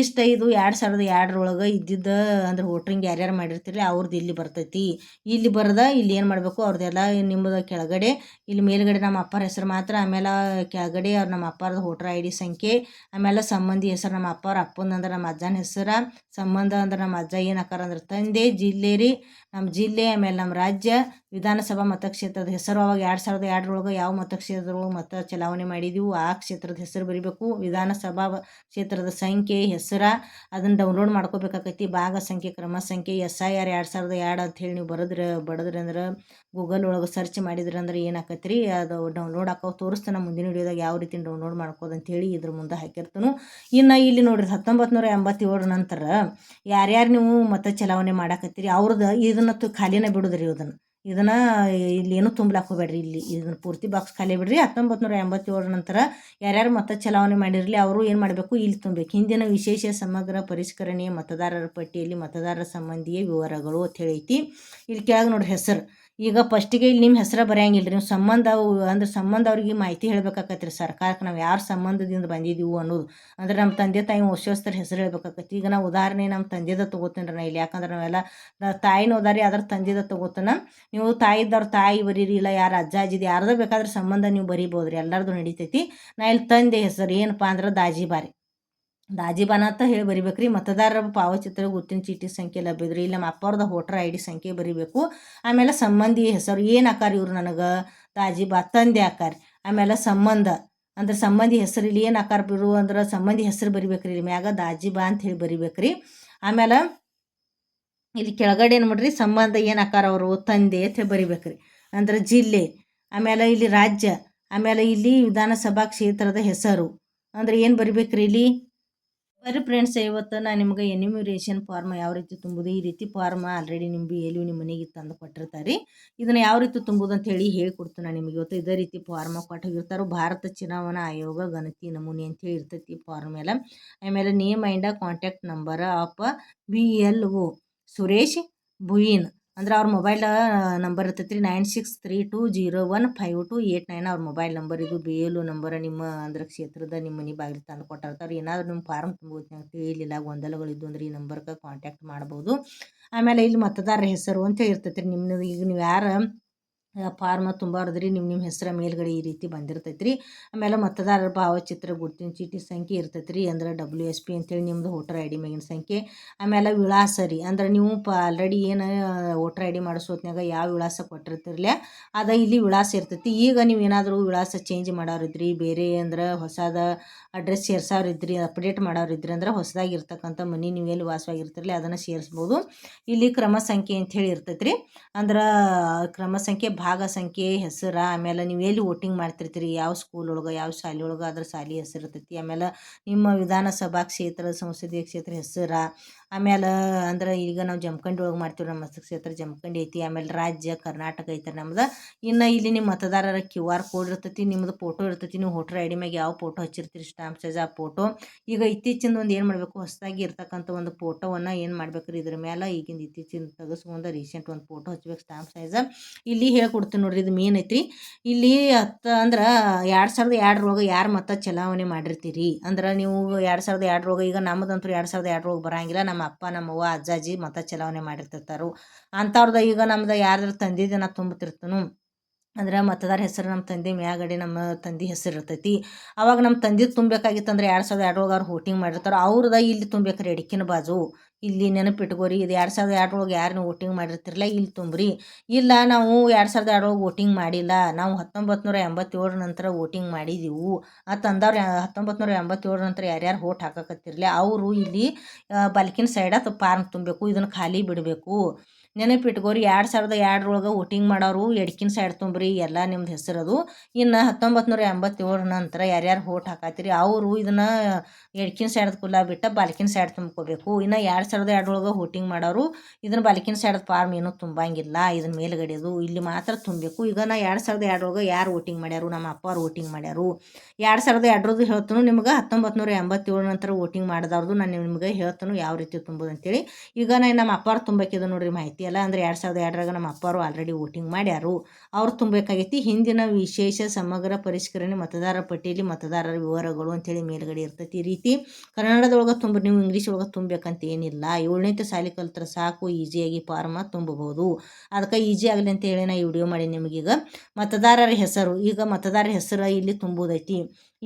ಇಷ್ಟು ಇದು 2002 ಇದ್ದಿದ್ದ ಅಂದ್ರೆ ವೋಟ್ರಿಂಗ್ ಯಾರ್ಯಾರು ಮಾಡಿರ್ತೀರಿ ಅವ್ರದ್ದು ಇಲ್ಲಿ ಬರ್ತೈತಿ. ಇಲ್ಲಿ ಬರೆದ ಇಲ್ಲಿ ಏನು ಮಾಡಬೇಕು ಅವ್ರದ್ದೆಲ್ಲ ನಿಮ್ಮದು ಕೆಳಗಡೆ ಇಲ್ಲಿ ಮೇಲ್ಗಡೆ ನಮ್ಮ ಅಪ್ಪರ ಹೆಸರು ಮಾತ್ರ, ಆಮೇಲೆ ಕೆಳಗಡೆ ಅವ್ರು ನಮ್ಮ ಅಪ್ಪಾರ್ದು ವೋಟರ್ ಐ ಡಿ ಸಂಖ್ಯೆ, ಆಮೇಲೆ ಸಂಬಂಧಿ ಹೆಸರು ನಮ್ಮ ಅಪ್ಪಾರ ಅಪ್ಪಂದು ಅಂದ್ರೆ ನಮ್ಮ ಅಜ್ಜನ ಹೆಸರು, ಸಂಬಂಧ ಅಂದ್ರೆ ನಮ್ಮ ಅಜ್ಜ ಏನು ಹಾಕಾರ ಅಂದ್ರೆ ತಂದೆ, ಜಿಲ್ಲೆ ರೀ ನಮ್ಮ ಜಿಲ್ಲೆ, ಆಮೇಲೆ ನಮ್ಮ ರಾಜ್ಯ, ವಿಧಾನಸಭಾ ಮತಕ್ಷೇತ್ರದ ಹೆಸರು. ಅವಾಗ 2002 ಯಾವ ಮತಕ್ಷೇತ್ರದೊಳಗೆ ಮತ ಚಲಾವಣೆ ಮಾಡಿದೀವಿ ಆ ಕ್ಷೇತ್ರದ ಹೆಸರು ಬರಿಬೇಕು. ವಿಧಾನಸಭಾ ಕ್ಷೇತ್ರದ ಸಂಖ್ಯೆ ಹೆಸರು ಅದನ್ನು ಡೌನ್ಲೋಡ್ ಮಾಡ್ಕೋಬೇಕಾಕೈತಿ. ಭಾಗ ಸಂಖ್ಯೆ ಕ್ರಮ ಸಂಖ್ಯೆ SIR 2002 ಅಂತ ಹೇಳಿ ನೀವು ಬಡದ್ರಿ ಅಂದ್ರೆ ಗೂಗಲ್ ಒಳಗೆ ಸರ್ಚ್ ಮಾಡಿದ್ರಿ ಅಂದ್ರೆ ಏನಾಕೈತಿ ರೀ ಅದು ಡೌನ್ಲೋಡ್ ಹಾಕೋ ತೋರಿಸ್ತಾನೆ ಮುಂದಿನ ವಿಡಿಯೋದಾಗ ಯಾವ ರೀತಿ ಡೌನ್ಲೋಡ್ ಮಾಡ್ಕೋದು ಅಂತೇಳಿ ಇದ್ರ ಮುಂದೆ ಹಾಕಿರ್ತಾನು. ಇನ್ನು ಇಲ್ಲಿ ನೋಡ್ರಿ 1987 ನಂತರ ಯಾರ್ಯಾರು ನೀವು ಮತ ಚಲಾವಣೆ ಮಾಡಾಕತ್ತೀರಿ ಅವ್ರದ್ದು ಇದನ್ನ ಖಾಲಿನ ಬಿಡುದ್ರಿ. ಇದನ್ನು ಇಲ್ಲಿ ಏನೂ ತುಂಬಲಾಕ ಹೋಗ್ಬೇಡ್ರಿ. ಇಲ್ಲಿ ಇದನ್ನು ಪೂರ್ತಿ ಬಾಕ್ಸ್ ಖಾಲಿ ಬಿಡ್ರಿ. 1987 ನಂತರ ಯಾರ್ಯಾರು ಮತ ಚಲಾವಣೆ ಮಾಡಿರಲಿ ಅವರು ಏನು ಮಾಡಬೇಕು ಇಲ್ಲಿ ತುಂಬಬೇಕು. ಹಿಂದಿನ ವಿಶೇಷ ಸಮಗ್ರ ಪರಿಷ್ಕರಣೆಯ ಮತದಾರರ ಪಟ್ಟಿಯಲ್ಲಿ ಮತದಾರರ ಸಂಬಂಧಿಯ ವಿವರಗಳು ಅಂತ ಹೇಳೈತಿ. ಇಲ್ಲಿ ಕೆಳಗೆ ನೋಡ್ರಿ ಹೆಸರು. ಈಗ ಫಸ್ಟಿಗೆ ಇಲ್ಲಿ ನಿಮ್ಮ ಹೆಸರು ಬರೆಯಂಗಿಲ್ಲ ರೀ. ನೀವು ಸಂಬಂಧ ಅಂದ್ರೆ ಸಂಬಂಧ ಅವ್ರಿಗೆ ಮಾಹಿತಿ ಹೇಳ್ಬೇಕಾಕತ್ರಿ ಸರ್ಕಾರಕ್ಕೆ ನಾವು ಯಾರು ಸಂಬಂಧದಿಂದ ಬಂದಿದ್ದೀವಿ ಅನ್ನೋದು. ಅಂದ್ರೆ ನಮ್ಮ ತಂದೆ ತಾಯಿ ವಂಶಸ್ಥರ ಹೆಸರು ಹೇಳ್ಬೇಕಾಕತಿ. ಈಗ ನಾವು ಉದಾಹರಣೆ ನಮ್ಮ ತಂದೆದ ತೊಗೋತೀನಿ ರೀ ನಾ ಇಲ್ಲಿ. ಯಾಕಂದ್ರೆ ನಾವೆಲ್ಲ ತಾಯಿನ ಓದಾರಿ ಅದ್ರ ತಂದೆದ ತೊಗೋತಾನ. ನೀವು ತಾಯಿದ್ದವ್ರು ತಾಯಿ ಬರೀರಿ, ಇಲ್ಲ ಯಾರು ಅಜ್ಜ ಅಜ್ಜಿದು ಯಾರ್ದು ಬೇಕಾದ್ರೆ ಸಂಬಂಧ ನೀವು ಬರಿಬೋದು ರೀ, ಎಲ್ಲರದು ನಡಿತೈತಿ. ನಾ ಇಲ್ಲಿ ತಂದೆ ಹೆಸರು ಏನಪ್ಪ ಅಂದ್ರೆ ದಾಜಿಬಾನ ಅಂತ ಹೇಳಿ ಬರಿಬೇಕ್ರಿ. ಮತದಾರರ ಭಾವಚಿತ್ರ ಗುರುತಿನ ಚೀಟಿ ಸಂಖ್ಯೆ ಲಭ್ಯದ್ರಿ. ಇಲ್ಲಿ ನಮ್ಮ ಅಪ್ಪವ್ರದ ವೋಟರ್ ಐ ಡಿ ಸಂಖ್ಯೆ ಬರಿಬೇಕು. ಆಮೇಲೆ ಸಂಬಂಧಿ ಹೆಸರು ಏನು ಹಾಕಾರ ಇವ್ರು ನನಗೆ ದಾಜಿಬಾ ತಂದೆ ಹಾಕಾರ. ಆಮೇಲೆ ಸಂಬಂಧ ಅಂದ್ರೆ ಸಂಬಂಧಿ ಹೆಸರು ಇಲ್ಲಿ ಏನು ಹಾಕಾರ ಬಿಡು ಅಂದ್ರೆ ಸಂಬಂಧಿ ಹೆಸರು ಬರಿಬೇಕ್ರಿ. ಇಲ್ಲಿ ಮ್ಯಾಗ ದಾಜಿಬಾ ಅಂತ ಹೇಳಿ ಬರಿಬೇಕ್ರಿ. ಆಮೇಲೆ ಇಲ್ಲಿ ಕೆಳಗಡೆ ಏನು ಮಾಡ್ರಿ ಸಂಬಂಧ ಏನು ಹಾಕಾರ ಅವರು ತಂದೆ ಅಂತ ಹೇಳಿ ಬರಿಬೇಕ್ರಿ. ಅಂದ್ರೆ ಜಿಲ್ಲೆ, ಆಮೇಲೆ ಇಲ್ಲಿ ರಾಜ್ಯ, ಆಮೇಲೆ ಇಲ್ಲಿ ವಿಧಾನಸಭಾ ಕ್ಷೇತ್ರದ ಹೆಸರು ಅಂದ್ರೆ ಏನು ಬರಿಬೇಕ್ರಿ ಇಲ್ಲಿ ಬರ್ರಿ ಫ್ರೆಂಡ್ಸ್, ಇವತ್ತು ನಾನು ನಿಮ್ಗೆ ಎನ್ಯುಮರೇಷನ್ ಫಾರ್ಮ್ ಯಾವ ರೀತಿ ತುಂಬುದು, ಈ ರೀತಿ ಫಾರ್ಮ್ ಆಲ್ರೆಡಿ ನಿಮ್ಮ ಬಿ ಎಲ್ ನಿಮ್ಮ ಮನೆಗೆ ತಂದು ಕೊಟ್ಟಿರ್ತಾರೆ ರೀ. ಇದನ್ನು ಯಾವ ರೀತಿ ತುಂಬುದು ಅಂತ ಹೇಳಿ ಹೇಳ್ಕೊಡ್ತೀನಿ ನಾನು ನಿಮಗೆ. ಇವತ್ತು ಇದೇ ರೀತಿ ಫಾರ್ಮ್ ಕೊಟ್ಟು ಹೋಗಿರ್ತಾರೆ. ಭಾರತ ಚುನಾವಣಾ ಆಯೋಗ ಗಣತಿ ನಮೂನೆ ಅಂತ ಹೇಳಿ ಇರ್ತೈತಿ ಫಾರ್ಮ್ ಮೇಲೆ. ಆಮೇಲೆ name and contact number of BLO Suresh ಬುಯಿನ್ ಅಂದ್ರೆ ಅವ್ರ ಮೊಬೈಲ್ ನಂಬರ್ ಇರ್ತೈತಿ ರೀ. 9632015289 ಅವ್ರ ಮೊಬೈಲ್ ನಂಬರ್. ಇದು BLO ನಂಬರ್. ನಿಮ್ಮ ಅಂದ್ರೆ ಕ್ಷೇತ್ರದ ನಿಮ್ಮ ಮನೆ ಬಾಗಿಲು ತಂದು ಕೊಟ್ಟಿರ್ತಾರೆ. ಏನಾದರೂ ನಿಮ್ಮ ಫಾರ್ಮ್ ತುಂಬೋದು ತಿಳಿಲಿಲ್ಲ, ಗೊಂದಲಗಳಿದ್ದು ಅಂದ್ರೆ ಈ ನಂಬರ್ಗೆ ಕಾಂಟ್ಯಾಕ್ಟ್ ಮಾಡ್ಬೋದು. ಆಮೇಲೆ ಇಲ್ಲಿ ಮತದಾರರ ಹೆಸರು ಅಂತ ಇರ್ತೈತಿ ರೀ. ನಿಮ್ಮದು ಈಗ ನೀವು ಯಾರು ಫಾರ್ಮ ತುಂಬಾರದ್ರಿ, ನಿಮ್ಮ ಹೆಸರ ಮೇಲ್ಗಡೆ ಈ ರೀತಿ ಬಂದಿರ್ತೈತಿ ರೀ. ಆಮೇಲೆ ಮತದಾರರ ಭಾವಚಿತ್ರ, ಗುರುತಿನ ಚೀಟಿ ಸಂಖ್ಯೆ ಇರ್ತೈತಿ ರೀ. ಅಂದ್ರೆ WSP ಅಂತೇಳಿ ನಿಮ್ಮದು ವೋಟರ್ ID ಮೇಗಿನ ಸಂಖ್ಯೆ. ಆಮೇಲೆ ವಿಳಾಸ ರೀ, ಅಂದ್ರೆ ನೀವು ಆಲ್ರೆಡಿ ಏನು ವೋಟರ್ ID ಮಾಡಿಸೋತ್ನಾಗ ಯಾವ ವಿಳಾಸ ಕೊಟ್ಟಿರ್ತಿರ್ಲಿ ಇಲ್ಲಿ ವಿಳಾಸ ಇರ್ತೈತಿ. ಈಗ ನೀವು ಏನಾದರೂ ವಿಳಾಸ ಚೇಂಜ್ ಮಾಡೋರಿದ್ರಿ, ಬೇರೆ ಅಂದ್ರೆ ಹೊಸದ ಅಡ್ರೆಸ್ ಸೇರ್ಸೋರಿದ್ರಿ, ಅಪ್ಡೇಟ್ ಮಾಡೋರಿದ್ರಿ ಅಂದ್ರೆ ಹೊಸದಾಗಿ ಇರ್ತಕ್ಕಂಥ ಮನೆ ನೀವು ಎಲ್ಲಿ ವಾಸವಾಗಿರ್ತಿರಲಿ ಅದನ್ನು ಸೇರಿಸ್ಬೋದು. ಇಲ್ಲಿ ಕ್ರಮ ಸಂಖ್ಯೆ ಅಂತ ಹೇಳಿ ಇರ್ತೈತಿ ರೀ. ಅಂದ್ರೆ ಕ್ರಮ ಸಂಖ್ಯೆ, ಭಾಗ ಸಂಖ್ಯೆ, ಹೆಸರು, ಆಮೇಲೆ ನೀವು ಎಲ್ಲಿ ವೋಟಿಂಗ್ ಮಾಡ್ತಿರ್ತೀರಿ, ಯಾವ ಸ್ಕೂಲ್ ಒಳಗೆ ಯಾವ ಶಾಲೆ ಒಳಗೆ ಅದ್ರ ಶಾಲೆ ಹೆಸರು ಇರ್ತೈತಿ. ಆಮೇಲೆ ನಿಮ್ಮ ವಿಧಾನಸಭಾ ಕ್ಷೇತ್ರ, ಸಂಸದೀಯ ಕ್ಷೇತ್ರ ಹೆಸರು. ಆಮೇಲೆ ಅಂದ್ರೆ ಈಗ ನಾವು ಜಮಖಂಡಿ ಒಳಗೆ ಮಾಡ್ತೀವಿ, ನಮ್ಮ ಕ್ಷೇತ್ರ ಜಮಖಂಡಿ ಐತಿ. ಆಮೇಲೆ ರಾಜ್ಯ ಕರ್ನಾಟಕ ಐತೆ ನಮ್ದು. ಇನ್ನು ಇಲ್ಲಿ ನಿಮ್ಮ ಮತದಾರರ QR ಕೋಡ್ ಇರ್ತೈತಿ, ನಿಮ್ಮದು ಫೋಟೋ ಇರ್ತೈತಿ. ನೀವು ವೋಟರ್ ID ಮ್ಯಾಗ ಯಾವ ಫೋಟೋ ಹಚ್ಚಿರ್ತೀರಿ ಸ್ಟಾಂಪ್ ಸೈಜ್ ಆ ಫೋಟೋ. ಈಗ ಇತ್ತೀಚಿನ ಒಂದು ಏನು ಮಾಡಬೇಕು, ಹೊಸದಾಗಿ ಇರ್ತಕ್ಕಂಥ ಒಂದು ಫೋಟೋವನ್ನು ಏನು ಮಾಡ್ಬೇಕ್ರಿ, ಇದ್ರ ಮೇಲೆ ಈಗಿಂದ ಇತ್ತೀಚಿನ ತೆಗೆಸ್ಕೊಂಡು ರೀಸೆಂಟ್ ಒಂದು ಫೋಟೋ ಹಚ್ಬೇಕು ಸ್ಟಾಂಪ್ ಸೈಜ್. ಇಲ್ಲಿ ಹೇಳ್ಕೊಡ್ತೀನಿ ನೋಡ್ರಿ, ಇದು ಮೇನ್ ಐತ್ರಿ. ಇಲ್ಲಿ ಅಂದ್ರೆ 2002 ಯಾರು ಮತ ಚಲಾವಣೆ ಮಾಡಿರ್ತೀರಿ ಅಂದ್ರೆ ನೀವು 2002 ಈಗ ನಮ್ಮದಂತೂ 2002 ಬರಂಗಿಲ್ಲ. ನಮ್ಮ ಅಪ್ಪ ನಮ್ಮವ್ವ ಅಜ್ಜಾಜಿ ಮತ ಚಲಾವಣೆ ಮಾಡಿರ್ತಿರ್ತಾರೋ ಅಂಥವ್ರದ. ಈಗ ನಮ್ದು ಯಾರ್ದಾರು ತಂದಿದ್ದು ನಾ ತುಂಬುತ್ತಿರ್ತನು ಅಂದ್ರೆ ಮತದಾರ ಹೆಸರು ನಮ್ಮ ತಂದೆ ಮ್ಯಾಗಡೆ ನಮ್ಮ ತಂದೆ ಹೆಸರು ಇರ್ತೈತಿ. ಅವಾಗ ನಮ್ಮ ತಂದೆ ತುಂಬಬೇಕಾಗಿತ್ತು ಅಂದ್ರೆ 2002 ಅವ್ರು ವೋಟಿಂಗ್ ಮಾಡಿರ್ತಾರೆ, ಅವ್ರದ ಇಲ್ಲಿ ತುಂಬೇಕ್ರಿ ಎಡಕಿನ ಬಾಜು. ಇಲ್ಲಿ ನೆನಪಿಟ್ಕೋರಿ, ಇದು 2002 ಯಾರು ನೀವು ವೋಟಿಂಗ್ ಮಾಡಿರ್ತಿರಲ್ಲ ಇಲ್ಲಿ ತುಂಬ್ರಿ. ಇಲ್ಲ ನಾವು 2002 ವೋಟಿಂಗ್ ಮಾಡಿಲ್ಲ, ನಾವು 1987 ನಂತರ ವೋಟಿಂಗ್ ಮಾಡಿದೆವು ಅಂತಂದವ್ರು. 1987 ನಂತರ ಯಾರ್ಯಾರು ವೋಟ್ ಹಾಕಕತ್ತಿರಲಿ ಅವರು ಇಲ್ಲಿ ಬಲ್ಕಿನ ಸೈಡ ಫಾರ್ಮ್ ತುಂಬಬೇಕು, ಇದನ್ನು ಖಾಲಿ ಬಿಡಬೇಕು. ನೆನಪಿಟ್ಕೋರಿ, 2002 ವೋಟಿಂಗ್ ಮಾಡೋರು ಎಡ್ಕಿನ ಸೈಡ್ ತುಂಬ್ರಿ, ಎಲ್ಲ ನಿಮ್ದು ಹೆಸರದು. ಇನ್ನು 1987 ನಂತರ ಯಾರ್ಯಾರು ವೋಟ್ ಹಾಕತ್ತೀರಿ ಅವರು ಇದನ್ನು ಎಡ್ಕಿನ ಸೈಡ್ ಕುಲ್ಲ ಬಿಟ್ಟು ಬಾಲ್ಕಿನ ಸೈಡ್ ತುಂಬ್ಕೋಬೇಕು. ಇನ್ನು 2002 ವೋಟಿಂಗ್ ಮಾಡೋರು ಇದನ್ನು ಬಾಲ್ಕಿನ ಸೈಡ್ ಫಾರ್ಮ್ ಏನೂ ತುಂಬಂಗಿಲ್ಲ, ಇದನ್ನ ಮೇಲ್ಗಡೆದು ಇಲ್ಲಿ ಮಾತ್ರ ತುಂಬಬೇಕು. ಈಗ ನಾ 2002 ಯಾರು ವೋಟಿಂಗ್ ಮಾಡ್ಯಾರು, ನಮ್ಮ ಅಪ್ಪವ್ರು ವೋಟಿಂಗ್ ಮಾಡ್ಯಾರು. 2002 ಹೇಳ್ತಾನು ನಿಮ್ಗೆ. 1987 ನಂತರ ವೋಟಿಂಗ್ ಮಾಡಿದವ್ರದ್ದು ನಾನು ನಿಮ್ಗೆ ಹೇಳ್ತಾನು ಯಾವ ರೀತಿ ತುಂಬೋದು ಅಂತೇಳಿ. ಈಗ ನಾನು ನಮ್ಮ ಅಪ್ಪವ್ರು ತುಂಬಬೇಕಿದೆ ನೋಡ್ರಿ ಮಾಹಿತಿ ಎಲ್ಲ. ಅಂದ್ರೆ 2002 ನಮ್ಮ ಅಪ್ಪವರು ಆಲ್ರೆಡಿ ವೋಟಿಂಗ್ ಮಾಡ್ಯಾರು, ಅವ್ರು ತುಂಬಬೇಕಾಗೈತಿ. ಹಿಂದಿನ ವಿಶೇಷ ಸಮಗ್ರ ಪರಿಷ್ಕರಣೆ ಮತದಾರರ ಪಟ್ಟಿಯಲ್ಲಿ ಮತದಾರರ ವಿವರಗಳು ಅಂತೇಳಿ ಮೇಲ್ಗಡೆ ಇರ್ತೈತಿ. ಈ ರೀತಿ ಕನ್ನಡದೊಳಗೆ ತುಂಬ, ನೀವು ಇಂಗ್ಲೀಷ್ ಒಳಗೆ ತುಂಬಬೇಕಂತ ಏನಿಲ್ಲ. 7ನೇ ಸಾಲಿ ಕಲ್ತ್ರೆ ಸಾಕು, ಈಸಿಯಾಗಿ ಫಾರ್ಮ ತುಂಬಬಹುದು. ಅದಕ್ಕೆ ಈಜಿ ಆಗಲಿ ಅಂತ ಹೇಳಿ ನಾ ಈ ವಿಡಿಯೋ ಮಾಡಿ ನಿಮಗೀಗ. ಮತದಾರರ ಹೆಸರು, ಈಗ ಮತದಾರರ ಹೆಸರು ಇಲ್ಲಿ ತುಂಬೋದೈತಿ.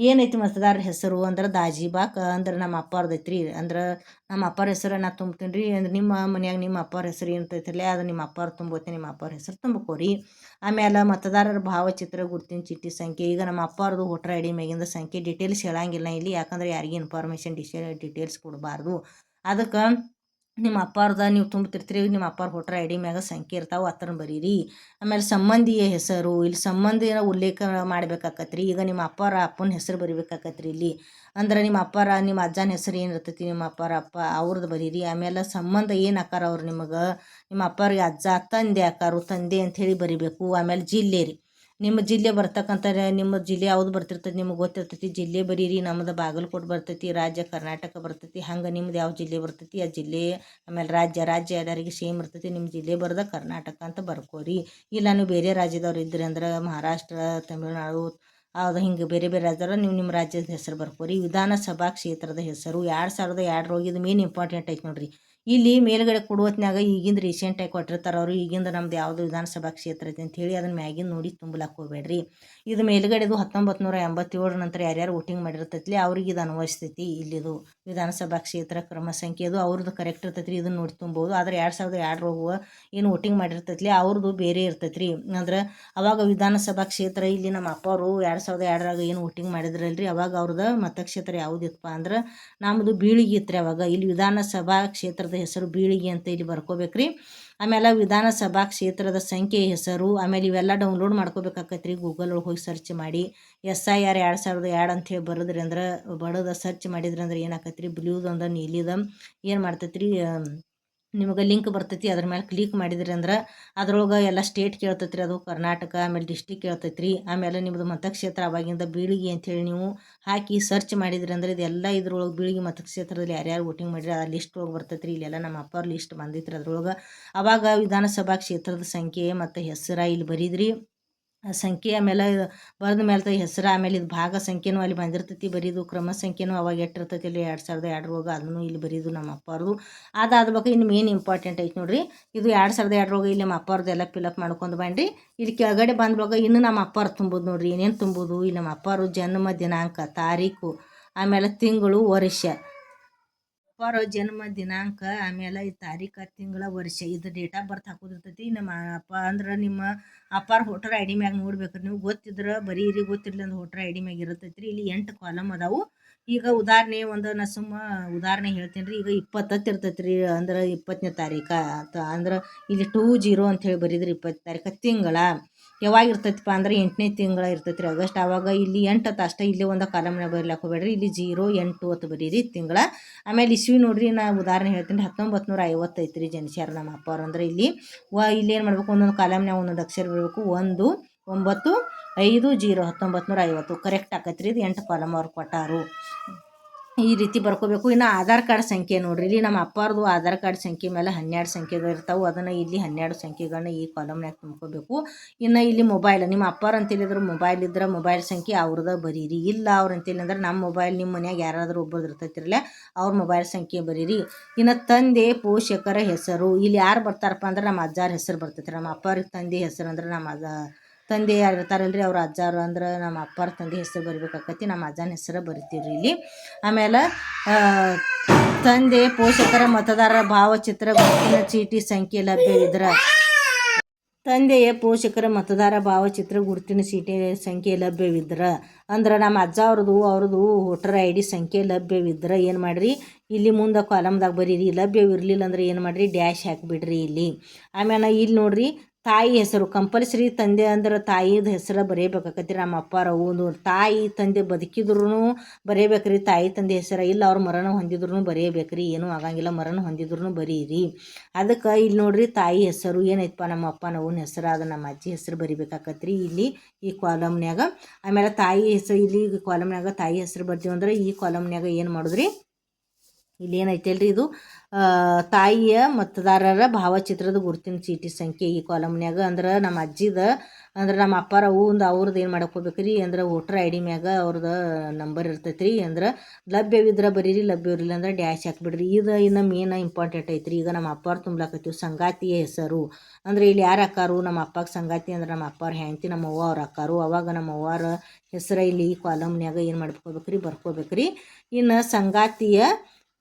ಏನೈತಿ ಮತದಾರರ ಹೆಸರು ಅಂದ್ರೆ ದಾಜಿಬಾಕ್ ಅಂದ್ರೆ ನಮ್ಮ ಅಪ್ಪವ್ರದೈತ್ರಿ. ಅಂದ್ರೆ ನಮ್ಮ ಅಪ್ಪರ ಹೆಸರು ನಾ ತುಂಬ್ತೀನಿ ರೀ. ಅಂದ್ರೆ ನಿಮ್ಮ ಮನ್ಯಾಗ ನಿಮ್ಮ ಅಪ್ಪರ ಹೆಸರು ಏನಂತೈತಿರಲ್ಲ ಅದು ನಿಮ್ಮ ಅಪ್ಪವ್ರು ತುಂಬೋತಿ, ನಿಮ್ಮ ಅಪ್ಪರ ಹೆಸರು ತುಂಬ್ಕೋರಿ. ಆಮೇಲೆ ಮತದಾರರ ಭಾವಚಿತ್ರ, ಗುರುತಿನ ಚೀಟಿ ಸಂಖ್ಯೆ. ಈಗ ನಮ್ಮ ಅಪ್ಪವ್ರದ್ದು ವೋಟರ್ ID ಮ್ಯಾಗಿಂದ ಸಂಖ್ಯೆ ಡೀಟೇಲ್ಸ್ ಹೇಳಂಗಿಲ್ಲ ಇಲ್ಲಿ, ಯಾಕಂದ್ರೆ ಯಾರಿಗೆ ಇನ್ಫಾರ್ಮೇಷನ್ ಡೀಟೇಲ್ಸ್ ಕೊಡಬಾರ್ದು. ಅದಕ್ಕೆ ನಿಮ್ಮ ಅಪ್ಪಾರ್ದ ನೀವು ತುಂಬ್ತಿರ್ತೀರಿ, ನಿಮ್ಮ ಅಪ್ಪಾರ ವೋಟರ್ ID ಮ್ಯಾಗ ಸಂಖ್ಯೆ ಇರ್ತಾವೆ, ಹತ್ರ ಬರೀರಿ. ಆಮೇಲೆ ಸಂಬಂಧಿಯ ಹೆಸರು, ಇಲ್ಲಿ ಸಂಬಂಧಿನ ಉಲ್ಲೇಖ ಮಾಡ್ಬೇಕಾಕತ್ರಿ. ಈಗ ನಿಮ್ಮ ಅಪ್ಪಾರ ಅಪ್ಪನ ಹೆಸರು ಬರಿಬೇಕಾಕತ್ರಿ ಇಲ್ಲಿ. ಅಂದ್ರೆ ನಿಮ್ಮ ಅಪ್ಪಾರ ನಿಮ್ಮ ಅಜ್ಜನ ಹೆಸರು ಏನಿರ್ತೈತಿ, ನಿಮ್ಮ ಅಪ್ಪಾರ ಅಪ್ಪ ಅವ್ರದ್ದು ಬರೀರಿ. ಆಮೇಲೆ ಸಂಬಂಧ ಏನು ಆಕಾರ ಅವ್ರು ನಿಮಗೆ, ನಿಮ್ಮ ಅಪ್ಪರಿಗೆ ಅಜ್ಜ, ತಂದೆ ಆಕಾರು, ತಂದೆ ಅಂಥೇಳಿ ಬರಿಬೇಕು. ಆಮೇಲೆ ಜಿಲ್ಲೆ ರೀ, ನಿಮ್ಮ ಜಿಲ್ಲೆ ಬರ್ತಕ್ಕಂಥ, ನಿಮ್ಮ ಜಿಲ್ಲೆ ಯಾವ್ದು ಬರ್ತಿರ್ತೈತಿ ನಿಮಗೆ ಗೊತ್ತಿರ್ತೈತಿ, ಜಿಲ್ಲೆ ಬರೀರಿ. ನಮ್ಮದು ಬಾಗಲಕೋಟೆ ಬರ್ತೈತಿ, ರಾಜ್ಯ ಕರ್ನಾಟಕ ಬರ್ತೈತಿ. ಹಂಗೆ ನಿಮ್ದು ಯಾವ ಜಿಲ್ಲೆ ಬರ್ತೈತಿ ಆ ಜಿಲ್ಲೆ. ಆಮೇಲೆ ರಾಜ್ಯ ಎಲ್ಲರಿಗೆ ಸೇಮ್ ಇರ್ತೈತಿ. ನಿಮ್ಮ ಜಿಲ್ಲೆ ಬರ್ದ ಕರ್ನಾಟಕ ಅಂತ ಬರ್ಕೋರಿ. ಇಲ್ಲ ನೀವು ಬೇರೆ ರಾಜ್ಯದವ್ರು ಇದ್ರಿ ಅಂದ್ರೆ ಮಹಾರಾಷ್ಟ್ರ, ತಮಿಳ್ನಾಡು ಅದು ಹಿಂಗೆ ಬೇರೆ ಬೇರೆ ರಾಜ್ಯದವ್ರು ನೀವು ನಿಮ್ಮ ರಾಜ್ಯದ ಹೆಸರು ಬರ್ಕೋರಿ. ವಿಧಾನಸಭಾ ಕ್ಷೇತ್ರದ ಹೆಸರು 2002 ಇದು ಮೇನ್ ಇಂಪಾರ್ಟೆಂಟ್ ಐತೆ ನೋಡ್ರಿ. ಇಲ್ಲಿ ಮೇಲ್ಗಡೆ ಕೊಡುವತ್ನಾಗ ಈಗಿಂದ ರೀಸೆಂಟಾಗಿ ಕೊಟ್ಟಿರ್ತಾರೆ ಅವರು. ಈಗಿಂದ ನಮ್ದು ಯಾವುದು ವಿಧಾನಸಭಾ ಕ್ಷೇತ್ರ ಐತೆ ಅಂಥೇಳಿ ಅದನ್ನು ಮ್ಯಾಗಿಂದ ನೋಡಿ ತುಂಬಲಕ್ಕೆ ಹೋಗ್ಬೇಡ್ರಿ. ಇದು ಮೇಲ್ಗಡೆದು 1987 ನಂತರ ಯಾರ್ಯಾರು ವೋಟಿಂಗ್ ಮಾಡಿರ್ತೈತಿ ಅವ್ರಿಗೆ ಇದು ಅನ್ವಯಿಸ್ತೈತಿ. ಇಲ್ಲಿದು ವಿಧಾನಸಭಾ ಕ್ಷೇತ್ರ ಕ್ರಮ ಸಂಖ್ಯೆ ಅದು ಅವ್ರದ್ದು ಕರೆಕ್ಟ್ ಇರ್ತೈತಿ ರೀ, ಇದನ್ನು ನೋಡಿ ತುಂಬೋದು. ಆದರೆ 2002 ಏನು ವೋಟಿಂಗ್ ಮಾಡಿರ್ತೈತಿ ಅವ್ರದ್ದು ಬೇರೆ ಇರ್ತೈತಿ ರೀ. ಅಂದ್ರೆ ಅವಾಗ ವಿಧಾನಸಭಾ ಕ್ಷೇತ್ರ ಇಲ್ಲಿ ನಮ್ಮ ಅಪ್ಪವರು 2002 ಏನು ವೋಟಿಂಗ್ ಮಾಡಿದ್ರಲ್ರಿ, ಅವಾಗ ಅವ್ರದ್ದು ಮತಕ್ಷೇತ್ರ ಯಾವುದಿತ್ತಪ್ಪ ಅಂದ್ರೆ ನಮ್ಮದು ಬೀಳಿಗೆ ಇತ್ತು ರೀ ಅವಾಗ. ಇಲ್ಲಿ ವಿಧಾನಸಭಾ ಕ್ಷೇತ್ರದ ಹೆಸರು ಬೀಳಿಗೆ ಅಂತ ಇಲ್ಲಿ ಬರ್ಕೋಬೇಕ್ರಿ. ಆಮೇಲೆ ವಿಧಾನಸಭಾ ಕ್ಷೇತ್ರದ ಸಂಖ್ಯೆ ಹೆಸರು ಆಮೇಲೆ ಇವೆಲ್ಲ ಡೌನ್ಲೋಡ್ ಮಾಡ್ಕೋಬೇಕಾಕೈತ್ರಿ. ಗೂಗಲ್ ಒಳಗೆ ಹೋಗಿ ಸರ್ಚ್ ಮಾಡಿ SIR 2002 ಅಂಥೇಳಿ ಬರೆದ್ರಿ ಅಂದ್ರೆ ಬಡದ ಸರ್ಚ್ ಮಾಡಿದ್ರಿ ಅಂದ್ರೆ ಏನಾಕೈತ್ರಿ, ಬ್ಲೂದೊಂದು ನೀಲಿದ ಏನು ಮಾಡ್ತೈತ್ರಿ, ನಿಮಗೆ ಲಿಂಕ್ ಬರ್ತೈತಿ. ಅದ್ರ ಮೇಲೆ ಕ್ಲಿಕ್ ಮಾಡಿದ್ರಿ ಅಂದ್ರೆ ಅದ್ರೊಳಗೆ ಎಲ್ಲ ಸ್ಟೇಟ್ ಕೇಳ್ತೈತ್ರಿ. ಅದು ಕರ್ನಾಟಕ ಆಮೇಲೆ ಡಿಸ್ಟಿಕ್ ಕೇಳ್ತೈತ್ರಿ. ಆಮೇಲೆ ನಿಮ್ಮದು ಮತಕ್ಷೇತ್ರ ಅವಾಗಿಂದ ಬೀಳಿಗೆ ಅಂಥೇಳಿ ನೀವು ಹಾಕಿ ಸರ್ಚ್ ಮಾಡಿದ್ರಿ ಅಂದ್ರೆ ಇದೆಲ್ಲ ಇದ್ರೊಳಗೆ ಬೀಳಿಗೆ ಮತಕ್ಷೇತ್ರದಲ್ಲಿ ಯಾರ್ಯಾರು ವೋಟಿಂಗ್ ಮಾಡಿರಿ ಆ ಲಿಸ್ಟ್ ಒಳಗೆ ಬರ್ತೈತ್ರಿ. ಇಲ್ಲೆಲ್ಲ ನಮ್ಮ ಅಪ್ಪವ್ರ ಲಿಸ್ಟ್ ಬಂದಿತ್ತು ಅದ್ರೊಳಗೆ. ಅವಾಗ ವಿಧಾನಸಭಾ ಕ್ಷೇತ್ರದ ಸಂಖ್ಯೆ ಮತ್ತು ಹೆಸರು ಇಲ್ಲಿ ಬರೀದ್ರಿ. ಸಂಖ್ಯೆ ಆಮೇಲೆ ಬರೆದ ಮೇಲೆ ಹೆಸರು ಆಮೇಲೆ ಇದು ಭಾಗ ಸಂಖ್ಯೆನೂ ಅಲ್ಲಿ ಬಂದಿರ್ತೈತಿ ಬರೀದು. ಕ್ರಮ ಸಂಖ್ಯೆನೂ ಅವಾಗ ಎಟ್ಟಿರ್ತೈತಿ ಇಲ್ಲಿ 2002 ಅದನ್ನು ಇಲ್ಲಿ ಬರೀದು ನಮ್ಮ ಅಪ್ಪವ್ರದು. ಅದಾದ್ಬೇಕು ಇನ್ನು ಮೇನ್ ಇಂಪಾರ್ಟೆಂಟ್ ಐತಿ ನೋಡ್ರಿ, ಇದು 2002 ಇಲ್ಲಿ ನಮ್ಮ ಅಪ್ಪವ್ರದ್ದು ಎಲ್ಲ ಫಿಲಪ್ ಮಾಡ್ಕೊಂಡು ಬನ್ರಿ. ಇಲ್ಲಿ ಕೆಳಗಡೆ ಬಂದ್ವಾಗ ಇನ್ನು ನಮ್ಮ ಅಪ್ಪವ್ರು ತುಂಬೋದು ನೋಡ್ರಿ. ಏನೇನು ತುಂಬೋದು, ಇಲ್ಲಿ ನಮ್ಮ ಅಪ್ಪವ್ರು ಜನ್ಮ ದಿನಾಂಕ, ತಾರೀಕು, ಆಮೇಲೆ ತಿಂಗಳು, ವರ್ಷ, ಅಪ್ಪಾರ ಜನ್ಮ ದಿನಾಂಕ, ಆಮೇಲೆ ಈ ತಾರೀಕು, ತಿಂಗಳ, ವರ್ಷ, ಇದು ಡೇಟ್ ಆಫ್ ಬರ್ತ್ ಹಾಕೋದಿರ್ತೈತಿ. ನಮ್ಮ ಅಪ್ಪ ಅಂದ್ರೆ ನಿಮ್ಮ ಅಪ್ಪಾರ ವೋಟರ್ ID ಮ್ಯಾಗ ನೋಡ್ಬೇಕ್ರಿ ನೀವು. ಗೊತ್ತಿದ್ರೆ ಬರೀರಿ, ಗೊತ್ತಿರಲಿ ಅಂದ್ರೆ ವೋಟರ್ ID ಮ್ಯಾಗ ಇರ್ತೈತಿ ರೀ. ಇಲ್ಲಿ 8 ಕಾಲಮ್ ಅದಾವು. ಈಗ ಉದಾಹರಣೆ ಒಂದು ನಾ ಉದಾಹರಣೆ ಹೇಳ್ತೀನಿ ರೀ. ಈಗ 20 ಇರ್ತೈತಿ ರೀ ಅಂದ್ರೆ 20ನೇ ತಾರೀಕು ಅಂದ್ರೆ ಇಲ್ಲಿ 20 ಅಂಥೇಳಿ ಬರೀದ್ರಿ. 20 ತಾರೀಕು ತಿಂಗಳ ಯಾವಾಗ ಇರ್ತೈತಿಪ್ಪ ಅಂದ್ರೆ 8ನೇ ತಿಂಗಳ ಇರ್ತೈತಿ ರೀ, ಆಗಸ್ಟ್. ಆವಾಗ ಇಲ್ಲಿ 8 ಅಷ್ಟೇ ಇಲ್ಲೇ ಒಂದು ಕಾಲಮ್ನಾಗ ಬರೀಲಾಕ ಹೋಗ್ಬೇಡ್ರಿ. ಇಲ್ಲಿ 08 ಅಂತ ಬರೀರಿ ತಿಂಗಳ. ಆಮೇಲೆ ಇಸ್ವಿ ನೋಡ್ರಿ, ನಾ ಉದಾಹರಣೆ ಹೇಳ್ತೀನಿ. 1950 ರೀ ಜನಿಸ್ಯಾರ ನಮ್ಮ ಅಪ್ಪವ್ರು. ಅಂದ್ರೆ ಇಲ್ಲಿ ಇಲ್ಲಿ ಏನು ಮಾಡ್ಬೇಕು, ಒಂದೊಂದು ಕಾಲಮ್ನಾಗ ಒಂದೊಂದು ಅಕ್ಷರ ಬರಬೇಕು. 1950 1950 ಕರೆಕ್ಟ್ ಆಕೈತ್ರಿ. ಇದು 8 ಕಾಲಮ್ ಅವ್ರು ಕೊಟ್ಟಾರು. ಈ ರೀತಿ ಬರ್ಕೋಬೇಕು. ಇನ್ನು ಆಧಾರ್ ಕಾರ್ಡ್ ಸಂಖ್ಯೆ ನೋಡ್ರಿ, ಇಲ್ಲಿ ನಮ್ಮ ಅಪ್ಪಾರ್ದು ಆಧಾರ್ ಕಾರ್ಡ್ ಸಂಖ್ಯೆ ಮೇಲೆ 12 ಸಂಖ್ಯೆಗಳು ಇರ್ತಾವೆ. ಅದನ್ನು ಇಲ್ಲಿ 12 ಸಂಖ್ಯೆಗಳನ್ನ ಈ ಕಾಲಮ್ನಾಗ ತುಂಬ್ಕೋಬೇಕು. ಇನ್ನು ಇಲ್ಲಿ ಮೊಬೈಲ್, ನಿಮ್ಮ ಅಪ್ಪಾರು ಅಂತೇಳಿದ್ರೆ ಮೊಬೈಲ್ ಇದ್ರೆ ಮೊಬೈಲ್ ಸಂಖ್ಯೆ ಅವ್ರದ್ದು ಬರೀರಿ. ಇಲ್ಲ ಅವ್ರು ಅಂತೇಳಿ ಅಂದ್ರೆ ನಮ್ಮ ಮೊಬೈಲ್ ನಿಮ್ಮ ಮನ್ಯಾಗ ಯಾರಾದರೂ ಒಬ್ಬರು ಇರ್ತೈತಿರಲ್ಲ ಅವ್ರ ಮೊಬೈಲ್ ಸಂಖ್ಯೆ ಬರೀರಿ. ಇನ್ನು ತಂದೆ ಪೋಷಕರ ಹೆಸರು, ಇಲ್ಲಿ ಯಾರು ಬರ್ತಾರಪ್ಪ ಅಂದ್ರೆ ನಮ್ಮ ಅಜ್ಜಾರ ಹೆಸರು ಬರ್ತೈತಿ. ನಮ್ಮ ಅಪ್ಪಾರಿಗೆ ತಂದೆ ಹೆಸರು ಅಂದ್ರೆ ನಮ್ಮ ತಂದೆ ಯಾರು ಇರ್ತಾರಲ್ರಿ ಅವ್ರ ಅಜ್ಜಾರು ಅಂದ್ರೆ ನಮ್ಮ ಅಪ್ಪಾರ ತಂದೆ ಹೆಸರು ಬರಿಬೇಕಾಕತಿ. ನಮ್ಮ ಅಜ್ಜನ ಹೆಸರು ಬರಿತೀವ್ರಿ ಇಲ್ಲಿ. ಆಮೇಲೆ ತಂದೆ ಪೋಷಕರ ಮತದಾರರ ಭಾವಚಿತ್ರ ಗುರುತಿನ ಚೀಟಿ ಸಂಖ್ಯೆ ಲಭ್ಯವಿದ್ರೆ, ತಂದೆಯ ಪೋಷಕರ ಮತದಾರ ಭಾವಚಿತ್ರ ಗುರುತಿನ ಚೀಟಿ ಸಂಖ್ಯೆ ಲಭ್ಯವಿದ್ರೆ ಅಂದ್ರೆ ನಮ್ಮ ಅಜ್ಜ ಅವ್ರದ್ದು ವೋಟರ್ ID ಸಂಖ್ಯೆ ಲಭ್ಯವಿದ್ರೆ ಏನು ಮಾಡಿರಿ, ಇಲ್ಲಿ ಮುಂದೆ ಕಾಲಮ್ದಾಗ ಬರೀರಿ. ಲಭ್ಯವಿರಲಿಲ್ಲ ಅಂದ್ರೆ ಏನು ಮಾಡಿರಿ, ಡ್ಯಾಶ್ ಹಾಕಿಬಿಡ್ರಿ ಇಲ್ಲಿ. ಆಮೇಲೆ ಇಲ್ಲಿ ನೋಡ್ರಿ, ತಾಯಿ ಹೆಸರು ಕಂಪಲ್ಸರಿ. ತಂದೆ ಅಂದ್ರೆ ತಾಯಿದ ಹೆಸರು ಬರೀಬೇಕಾಕತ್ರಿ. ನಮ್ಮ ಅಪ್ಪಾರ ಒಂದು ತಾಯಿ ತಂದೆ ಬದುಕಿದ್ರು ಬರೀಬೇಕ್ರಿ ತಾಯಿ ತಂದೆ ಹೆಸರು. ಇಲ್ಲ ಅವ್ರು ಮರಣ ಹೊಂದಿದ್ರು ಬರೀಬೇಕ್ರಿ, ಏನೂ ಆಗಂಗಿಲ್ಲ. ಮರಣ ಹೊಂದಿದ್ರು ಬರೀರಿ. ಅದಕ್ಕೆ ಇಲ್ಲಿ ನೋಡ್ರಿ, ತಾಯಿ ಹೆಸರು ಏನೈತಪ್ಪ, ನಮ್ಮ ಅಪ್ಪ ನವ್ವನ ಹೆಸರು ಅದು ನಮ್ಮ ಅಜ್ಜಿ ಹೆಸರು ಬರಿಬೇಕಾಕತ್ರಿ ಇಲ್ಲಿ ಈ ಕಾಲಮ್ನ್ಯಾಗ. ಆಮೇಲೆ ತಾಯಿ ಹೆಸರು ಇಲ್ಲಿ ಕಾಲಮ್ನ್ಯಾಗ ತಾಯಿ ಹೆಸರು ಬರ್ತೀವಿ ಅಂದ್ರೆ ಈ ಕಾಲಮ್ನ್ಯಾಗ ಏನು ಮಾಡಿದ್ರಿ, ಇಲ್ಲಿ ಏನೈತೆ ಅಲ್ರಿ, ಇದು ತಾಯಿಯ ಮತದಾರರ ಭಾವಚಿತ್ರದ ಗುರುತಿನ ಚೀಟಿ ಸಂಖ್ಯೆ ಈ ಕಾಲಮ್ನ್ಯಾಗ. ಅಂದ್ರೆ ನಮ್ಮ ಅಜ್ಜಿದ ಅಂದ್ರೆ ನಮ್ಮ ಅಪ್ಪಾರ ಒಂದು ಅವ್ರದ್ದು ಏನು ಮಾಡಕ್ಕೆ ಹೋಗ್ಬೇಕ್ರಿ ಅಂದ್ರೆ ವೋಟರ್ ID ಮ್ಯಾಗ ಅವ್ರದ್ದು ನಂಬರ್ ಇರ್ತೈತ್ರಿ. ಅಂದ್ರೆ ಲಭ್ಯವಿದ್ರೆ ಬರೀರಿ, ಲಭ್ಯವಿರಲಿಲ್ಲ ಅಂದ್ರೆ ಡ್ಯಾಶ್ ಹಾಕ್ಬಿಡ್ರಿ. ಇದು ಇನ್ನು ಮೇನ್ ಇಂಪಾರ್ಟೆಂಟ್ ಐತ್ರಿ. ಈಗ ನಮ್ಮ ಅಪ್ಪಾರು ತುಂಬ್ಲಾಕತ್ತೀವಿ ಸಂಗಾತಿಯ ಹೆಸರು ಅಂದ್ರೆ ಇಲ್ಲಿ ಯಾರು ಅಕ್ಕಾರು, ನಮ್ಮ ಅಪ್ಪಗೆ ಸಂಗಾತಿ ಅಂದ್ರೆ ನಮ್ಮ ಅಪ್ಪಾರ ಹೆಂಡತಿ, ನಮ್ಮ ಅವ್ವ ಅವ್ರು ಅಕ್ಕಾರು. ಅವಾಗ ನಮ್ಮ ಅವ್ವಾರ ಹೆಸರು ಇಲ್ಲಿ ಈ ಕಾಲಮ್ನ್ಯಾಗ ಏನು ಮಾಡ್ಕೋಬೇಕ್ರಿ, ಬರ್ಕೋಬೇಕ್ರಿ. ಇನ್ನು ಸಂಗಾತಿಯ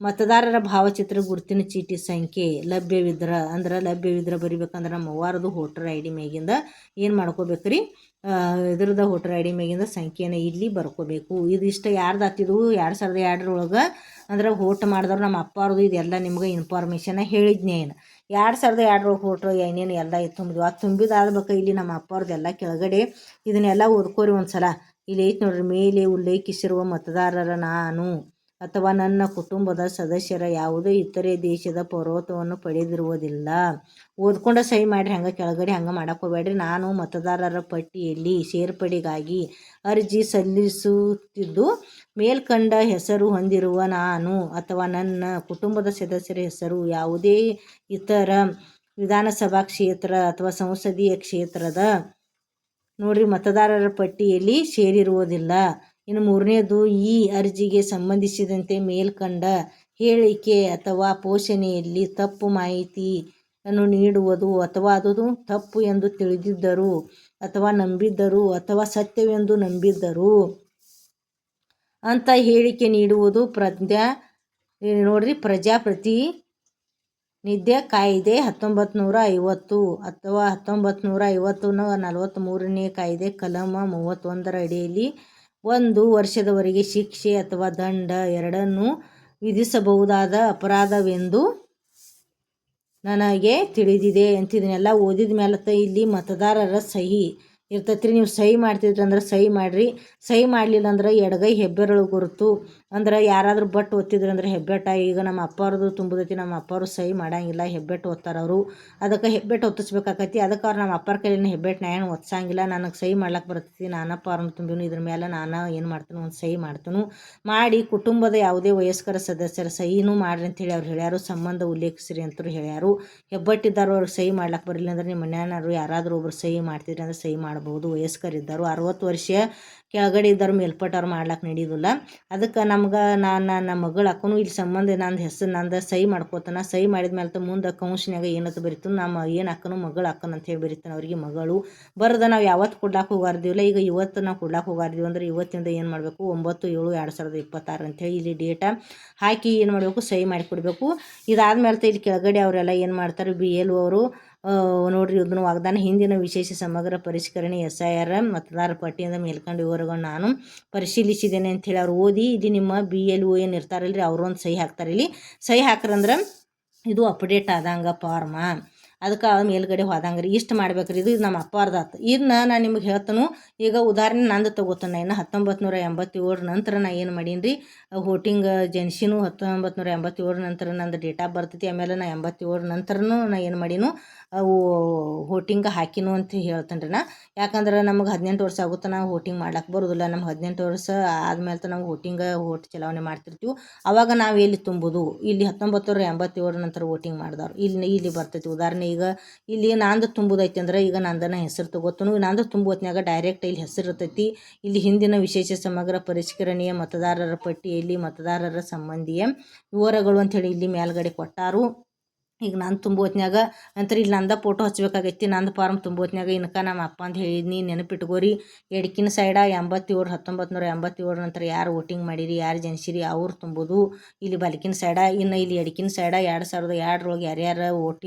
ಮತದಾರರ ಭಾವಚಿತ್ರ ಗುರುತಿನ ಚೀಟಿ ಸಂಖ್ಯೆ ಲಭ್ಯವಿದ್ರೆ ಅಂದ್ರೆ ಲಭ್ಯವಿದ್ರೆ ಬರಿಬೇಕಂದ್ರೆ ನಮ್ಮ ಅವ್ವಾರದು ವೋಟರ್ ID ಮ್ಯಾಗಿಂದ ಏನು ಮಾಡ್ಕೋಬೇಕ್ರಿ, ಇದ್ರದ್ದು ವೋಟರ್ ID ಮ್ಯಾಗಿಂದ ಸಂಖ್ಯೆನ ಇಲ್ಲಿ ಬರ್ಕೋಬೇಕು. ಇದಿಷ್ಟು ಯಾರ್ದಾತಿದು 2002 ಅಂದ್ರೆ ವೋಟ್ ಮಾಡಿದವ್ರು ನಮ್ಮ ಅಪ್ಪಾರದು. ಇದೆಲ್ಲ ನಿಮ್ಗೆ ಇನ್ಫಾರ್ಮೇಷನ್ ಹೇಳಿದ್ನೇನು. 2002 ವೋಟ್ರು ಏನೇನು ಎಲ್ಲ ತುಂಬಿದ್ವು. ಅದು ತುಂಬಿದಾದ್ಬೇಕು ಇಲ್ಲಿ ನಮ್ಮ ಅಪ್ಪಾರ್ದು ಎಲ್ಲ ಕೆಳಗಡೆ ಇದನ್ನೆಲ್ಲ ಓದ್ಕೋರಿ ಒಂದ್ಸಲ. ಇಲ್ಲಿ ಐತೆ ನೋಡ್ರಿ, ಮೇಲೆ ಉಲ್ಲೇಖಿಸಿರುವ ಮತದಾರರ ನಾನು ಅಥವಾ ನನ್ನ ಕುಟುಂಬದ ಸದಸ್ಯರ ಯಾವುದೇ ಇತರೆ ದೇಶದ ಪೌರತ್ವವನ್ನು ಪಡೆದಿರುವುದಿಲ್ಲ. ಓದ್ಕೊಂಡು ಸಹಿ ಮಾಡಿರಿ, ಹಂಗೆ ಕೆಳಗಡೆ ಹಂಗೆ ಮಾಡಕ್ಕೆ ಹೋಗ್ಬೇಡ್ರಿ. ನಾನು ಮತದಾರರ ಪಟ್ಟಿಯಲ್ಲಿ ಸೇರ್ಪಡೆಗಾಗಿ ಅರ್ಜಿ ಸಲ್ಲಿಸುತ್ತಿದ್ದು ಮೇಲ್ಕಂಡ ಹೆಸರು ಹೊಂದಿರುವ ನಾನು ಅಥವಾ ನನ್ನ ಕುಟುಂಬದ ಸದಸ್ಯರ ಹೆಸರು ಯಾವುದೇ ಇತರ ವಿಧಾನಸಭಾ ಕ್ಷೇತ್ರ ಅಥವಾ ಸಂಸದೀಯ ಕ್ಷೇತ್ರದ ನೋಡ್ರಿ ಮತದಾರರ ಪಟ್ಟಿಯಲ್ಲಿ ಸೇರಿರುವುದಿಲ್ಲ. ಇನ್ನು 3ನೇದು, ಈ ಅರ್ಜಿಗೆ ಸಂಬಂಧಿಸಿದಂತೆ ಮೇಲ್ಕಂಡ ಹೇಳಿಕೆ ಅಥವಾ ಪೋಷಣೆಯಲ್ಲಿ ತಪ್ಪು ಮಾಹಿತಿಯನ್ನು ನೀಡುವುದು ಅಥವಾ ಅದು ತಪ್ಪು ಎಂದು ತಿಳಿದಿದ್ದರೂ ಅಥವಾ ನಂಬಿದ್ದರೂ ಅಥವಾ ಸತ್ಯವೆಂದು ನಂಬಿದ್ದರೂ ಅಂತ ಹೇಳಿಕೆ ನೀಡುವುದು ಪ್ರಜಾಪ್ರತಿನಿಧ್ಯ ಕಾಯ್ದೆ 1950 ಅಥವಾ 1950ನ 43ನೇ ಕಾಯ್ದೆ ಕಲಂ 31 ಅಡಿಯಲ್ಲಿ 1 ವರ್ಷದವರೆಗೆ ಶಿಕ್ಷೆ ಅಥವಾ ದಂಡ ಎರಡನ್ನೂ ವಿಧಿಸಬಹುದಾದ ಅಪರಾಧವೆಂದು ನನಗೆ ತಿಳಿದಿದೆ ಅಂತಿದನ್ನೆಲ್ಲ ಓದಿದ ಮೇಲೆ ಇಲ್ಲಿ ಮತದಾರರ ಸಹಿ ಇರ್ತೈತ್ರಿ. ನೀವು ಸಹಿ ಮಾಡ್ತಿದ್ರಿ ಅಂದ್ರೆ ಸಹಿ ಮಾಡಿರಿ. ಸಹಿ ಮಾಡಲಿಲ್ಲ ಅಂದ್ರೆ ಎಡಗೈ ಹೆಬ್ಬೆರಳು ಗುರುತು ಅಂದ್ರೆ ಯಾರಾದರೂ ಬಟ್ ಒತ್ತಿದ್ರಿ ಅಂದ್ರೆ ಹೆಬ್ಬೆಟ್ಟ. ಈಗ ನಮ್ಮ ಅಪ್ಪವ್ರದ್ದು ತುಂಬದೈತಿ, ನಮ್ಮ ಅಪ್ಪವ್ರು ಸಹಿ ಮಾಡಂಗಿಲ್ಲ, ಹೆಬ್ಬೆಟ್ಟು ಒತ್ತಾರ ಅವರು. ಅದಕ್ಕೆ ಹೆಬ್ಬೆಟ್ಟು ಒತ್ತಿಸ್ಬೇಕಾಕೈತಿ. ಅದಕ್ಕೆ ಅವ್ರು ನಮ್ಮ ಅಪ್ಪರ ಕೈಲಿನ ಹೆಬ್ಬೆಟ್ಟು ನಾ ಏನು ಒತ್ಸಂಗಿಲ್ಲ. ನನಗೆ ಸಹಿ ಮಾಡ್ಲಿಕ್ಕೆ ಬರ್ತೈತಿ. ನಾನು ಫಾರ್ಮ್ ತುಂಬಿನು, ಇದ್ರ ಮೇಲೆ ನಾನು ಏನು ಮಾಡ್ತೀನಿ ಒಂದು ಸಹಿ ಮಾಡ್ತೀನಿ. ಮಾಡಿ ಕುಟುಂಬದ ಯಾವುದೇ ವಯಸ್ಕರ ಸದಸ್ಯರ ಸಹಿನೂ ಮಾಡ್ರಿ ಅಂತೇಳಿ ಅವ್ರು ಹೇಳ್ಯಾರು. ಸಂಬಂಧ ಉಲ್ಲೇಖಿಸ್ರಿ ಅಂತೂ ಹೇಳ್ಯಾರು. ಹೆಬ್ಬಟ್ಟಿದ್ದಾರು ಅವ್ರಿಗೆ ಸಹಿ ಮಾಡ್ಲಿಕ್ಕೆ ಬರಲಿಲ್ಲ ಅಂದ್ರೆ ನಿಮ್ಮ ಮನ್ಯಾನಾರು ಯಾರಾದರೂ ಒಬ್ರು ಸಹಿ ಮಾಡ್ತಿದ್ರಿ ಅಂದ್ರೆ ಸಹಿ ಮಾಡ್ಬೋದು. ವಯಸ್ಕರಿದ್ದರು 60 ವರ್ಷ ಕೆಳಗಡೆ ಇದ್ದರು ಮೇಲ್ಪಟ್ಟವ್ರು ಮಾಡ್ಲಿಕ್ಕೆ ನಡೆಯೋದಿಲ್ಲ. ಅದಕ್ಕೆ ನಮ್ಗೆ ನಮ್ಮ ಮಗಳು ಅಕ್ಕನು ಇಲ್ಲಿ ಸಂಬಂಧ ನಂದು ಹೆಸರು ನಂದು ಸಹಿ ಮಾಡ್ಕೋತಾನೆ. ಸಹಿ ಮಾಡಿದ ಮೇಲೆ ಮುಂದೆ ಕೌನ್ಸಿನ್ಯಾಗ ಏನಂತ ಬರೀತು, ನಮ್ಮ ಏನು ಅಕ್ಕನು ಮಗಳು ಅಕ್ಕನ ಅಂತ ಹೇಳಿ ಬರೀತಾನೆ. ಅವರಿಗೆ ಮಗಳು ಬರೋದ ನಾವು ಯಾವತ್ತು ಕೊಡ್ಲಾಕೆ ಹೋಗಾರ್ದಿವಲ್ಲ. ಈಗ ಇವತ್ತು ನಾವು ಕೊಡ್ಲಾಕೆ ಹೋಗಾರ್ದೀವಿ ಅಂದ್ರೆ ಇವತ್ತಿಂದ ಏನು ಮಾಡಬೇಕು, 9/7/2026 ಅಂಥೇಳಿ ಇಲ್ಲಿ ಡೇಟ ಹಾಕಿ ಏನು ಮಾಡಬೇಕು, ಸಹಿ ಮಾಡಿ ಕೊಡಬೇಕು. ಇದಾದ್ಮೇಲೆ ಇಲ್ಲಿ ಕೆಳಗಡೆ ಅವರೆಲ್ಲ ಏನು ಮಾಡ್ತಾರೆ, BLO ಅವರು ನೋಡ್ರಿ ಇದನ್ನು ವಾಗ್ದಾನ ಹಿಂದಿನ ವಿಶೇಷ ಸಮಗ್ರ ಪರಿಷ್ಕರಣೆ SIR ಮತದಾರ ಪಟ್ಟಿಯಿಂದ ಮೇಲ್ಕಂಡು ವಿವರಗಳನ್ನು ನಾನು ಪರಿಶೀಲಿಸಿದ್ದೇನೆ ಅಂಥೇಳಿ ಅವ್ರು ಓದಿ ಇಲ್ಲಿ ನಿಮ್ಮ BLO ಏನು ಇರ್ತಾರಲ್ರಿ ಅವ್ರೊಂದು ಸಹಿ ಹಾಕ್ತಾರೆ. ಇಲ್ಲಿ ಸಹಿ ಹಾಕ್ರಂದ್ರೆ ಇದು ಅಪ್ಡೇಟ್ ಆದಂಗೆ ಫಾರ್ಮ. ಅದಕ್ಕೆ ಮೇಲ್ಗಡೆ ಹೋದಂಗ್ರಿ ಇಷ್ಟು ಮಾಡ್ಬೇಕ್ರಿ. ಇದು ನಮ್ಮ ಅಪ್ಪಾರ್ದಾತು. ಇದನ್ನ ನಾನು ನಿಮಗೆ ಹೇಳ್ತಾನು. ಈಗ ಉದಾಹರಣೆ ನಂದು ತಗೋತಾನೆ. ಇನ್ನು 1987 ನಂತರ ನಾ ಏನು ಮಾಡೀನಿ ರೀ, ವೋಟಿಂಗ್ ಜೆನ್ಸಿನೂ 1987 ನಂತರ ನಂದು ಡೇಟ್ ಆಫ್ ಬರ್ತೈತಿ. ಆಮೇಲೆ ನಾ 87 ನಂತರನೂ ನಾ ಏನು ಮಾಡೀನು, ಅವು ವೋಟಿಂಗ್ ಹಾಕಿನು ಅಂತ ಹೇಳ್ತೇನೆ ರೀ ನಾ. ಯಾಕಂದ್ರೆ ನಮಗೆ 18 ವರ್ಷ ಆಗುತ್ತೆ, ನಾವು ವೋಟಿಂಗ್ ಮಾಡ್ಲಿಕ್ಕೆ ಬರೋದಿಲ್ಲ. ನಮ್ಗೆ 18 ವರ್ಷ ಆದ್ಮೇಲೆ ನಾವು ವೋಟ್ ಚಲಾವಣೆ ಮಾಡ್ತಿರ್ತೀವಿ. ಅವಾಗ ನಾವು ಎಲ್ಲಿ ತುಂಬೋದು, ಇಲ್ಲಿ 1987 ನಂತರ ವೋಟಿಂಗ್ ಮಾಡಿದವ್ರು ಇಲ್ಲಿ ಬರ್ತೈತಿ. ಉದಾಹರಣೆ ಈಗ ಇಲ್ಲಿ ನಂದು ತುಂಬುದೈತಿ ಅಂದ್ರೆ ಈಗ ನಂದನ ಹೆಸರು ತಗೋತನು. ನಂದು ತುಂಬುವತ್ನಾಗ ಡೈರೆಕ್ಟ್ ಇಲ್ಲಿ ಹೆಸರು ಇರ್ತೈತಿ. ಇಲ್ಲಿ ಹಿಂದಿನ ವಿಶೇಷ ಸಮಗ್ರ ಪರಿಷ್ಕರಣೆಯ ಮತದಾರರ ಪಟ್ಟಿಯಲ್ಲಿ ಮತದಾರರ ಸಂಬಂಧಿಯ ವಿವರಗಳು ಅಂಥೇಳಿ ಇಲ್ಲಿ ಮೇಲ್ಗಡೆ ಕೊಟ್ಟಾರು. ಈಗ ನಾನು ತುಂಬುವತ್ನಾಗ ನಂತರ ಇಲ್ಲಿ ನಂದ ಫೋಟೋ ಹಚ್ಬೇಕಾಗೈತಿ. ನಂದು ಫಾರ್ಮ್ ತುಂಬುವತ್ನಾಗ ಇನ್ಕ ನಮ್ಮ ಅಪ್ಪ ಅಂತ ಹೇಳಿದ್ನಿ ನೆನಪಿಟ್ಕೋರಿ. ಎಡಕಿನ ಸೈಡ 1987 ನಂತರ ಯಾರು ವೋಟಿಂಗ್ ಮಾಡಿರಿ, ಯಾರು ಜನಿಸಿರಿ ಅವ್ರು ತುಂಬೋದು. ಇಲ್ಲಿ ಬಲಕಿನ ಸೈಡ ಇನ್ನು ಇಲ್ಲಿ ಎಡಕಿನ ಸೈಡ 2002 ಯಾರ್ಯಾರು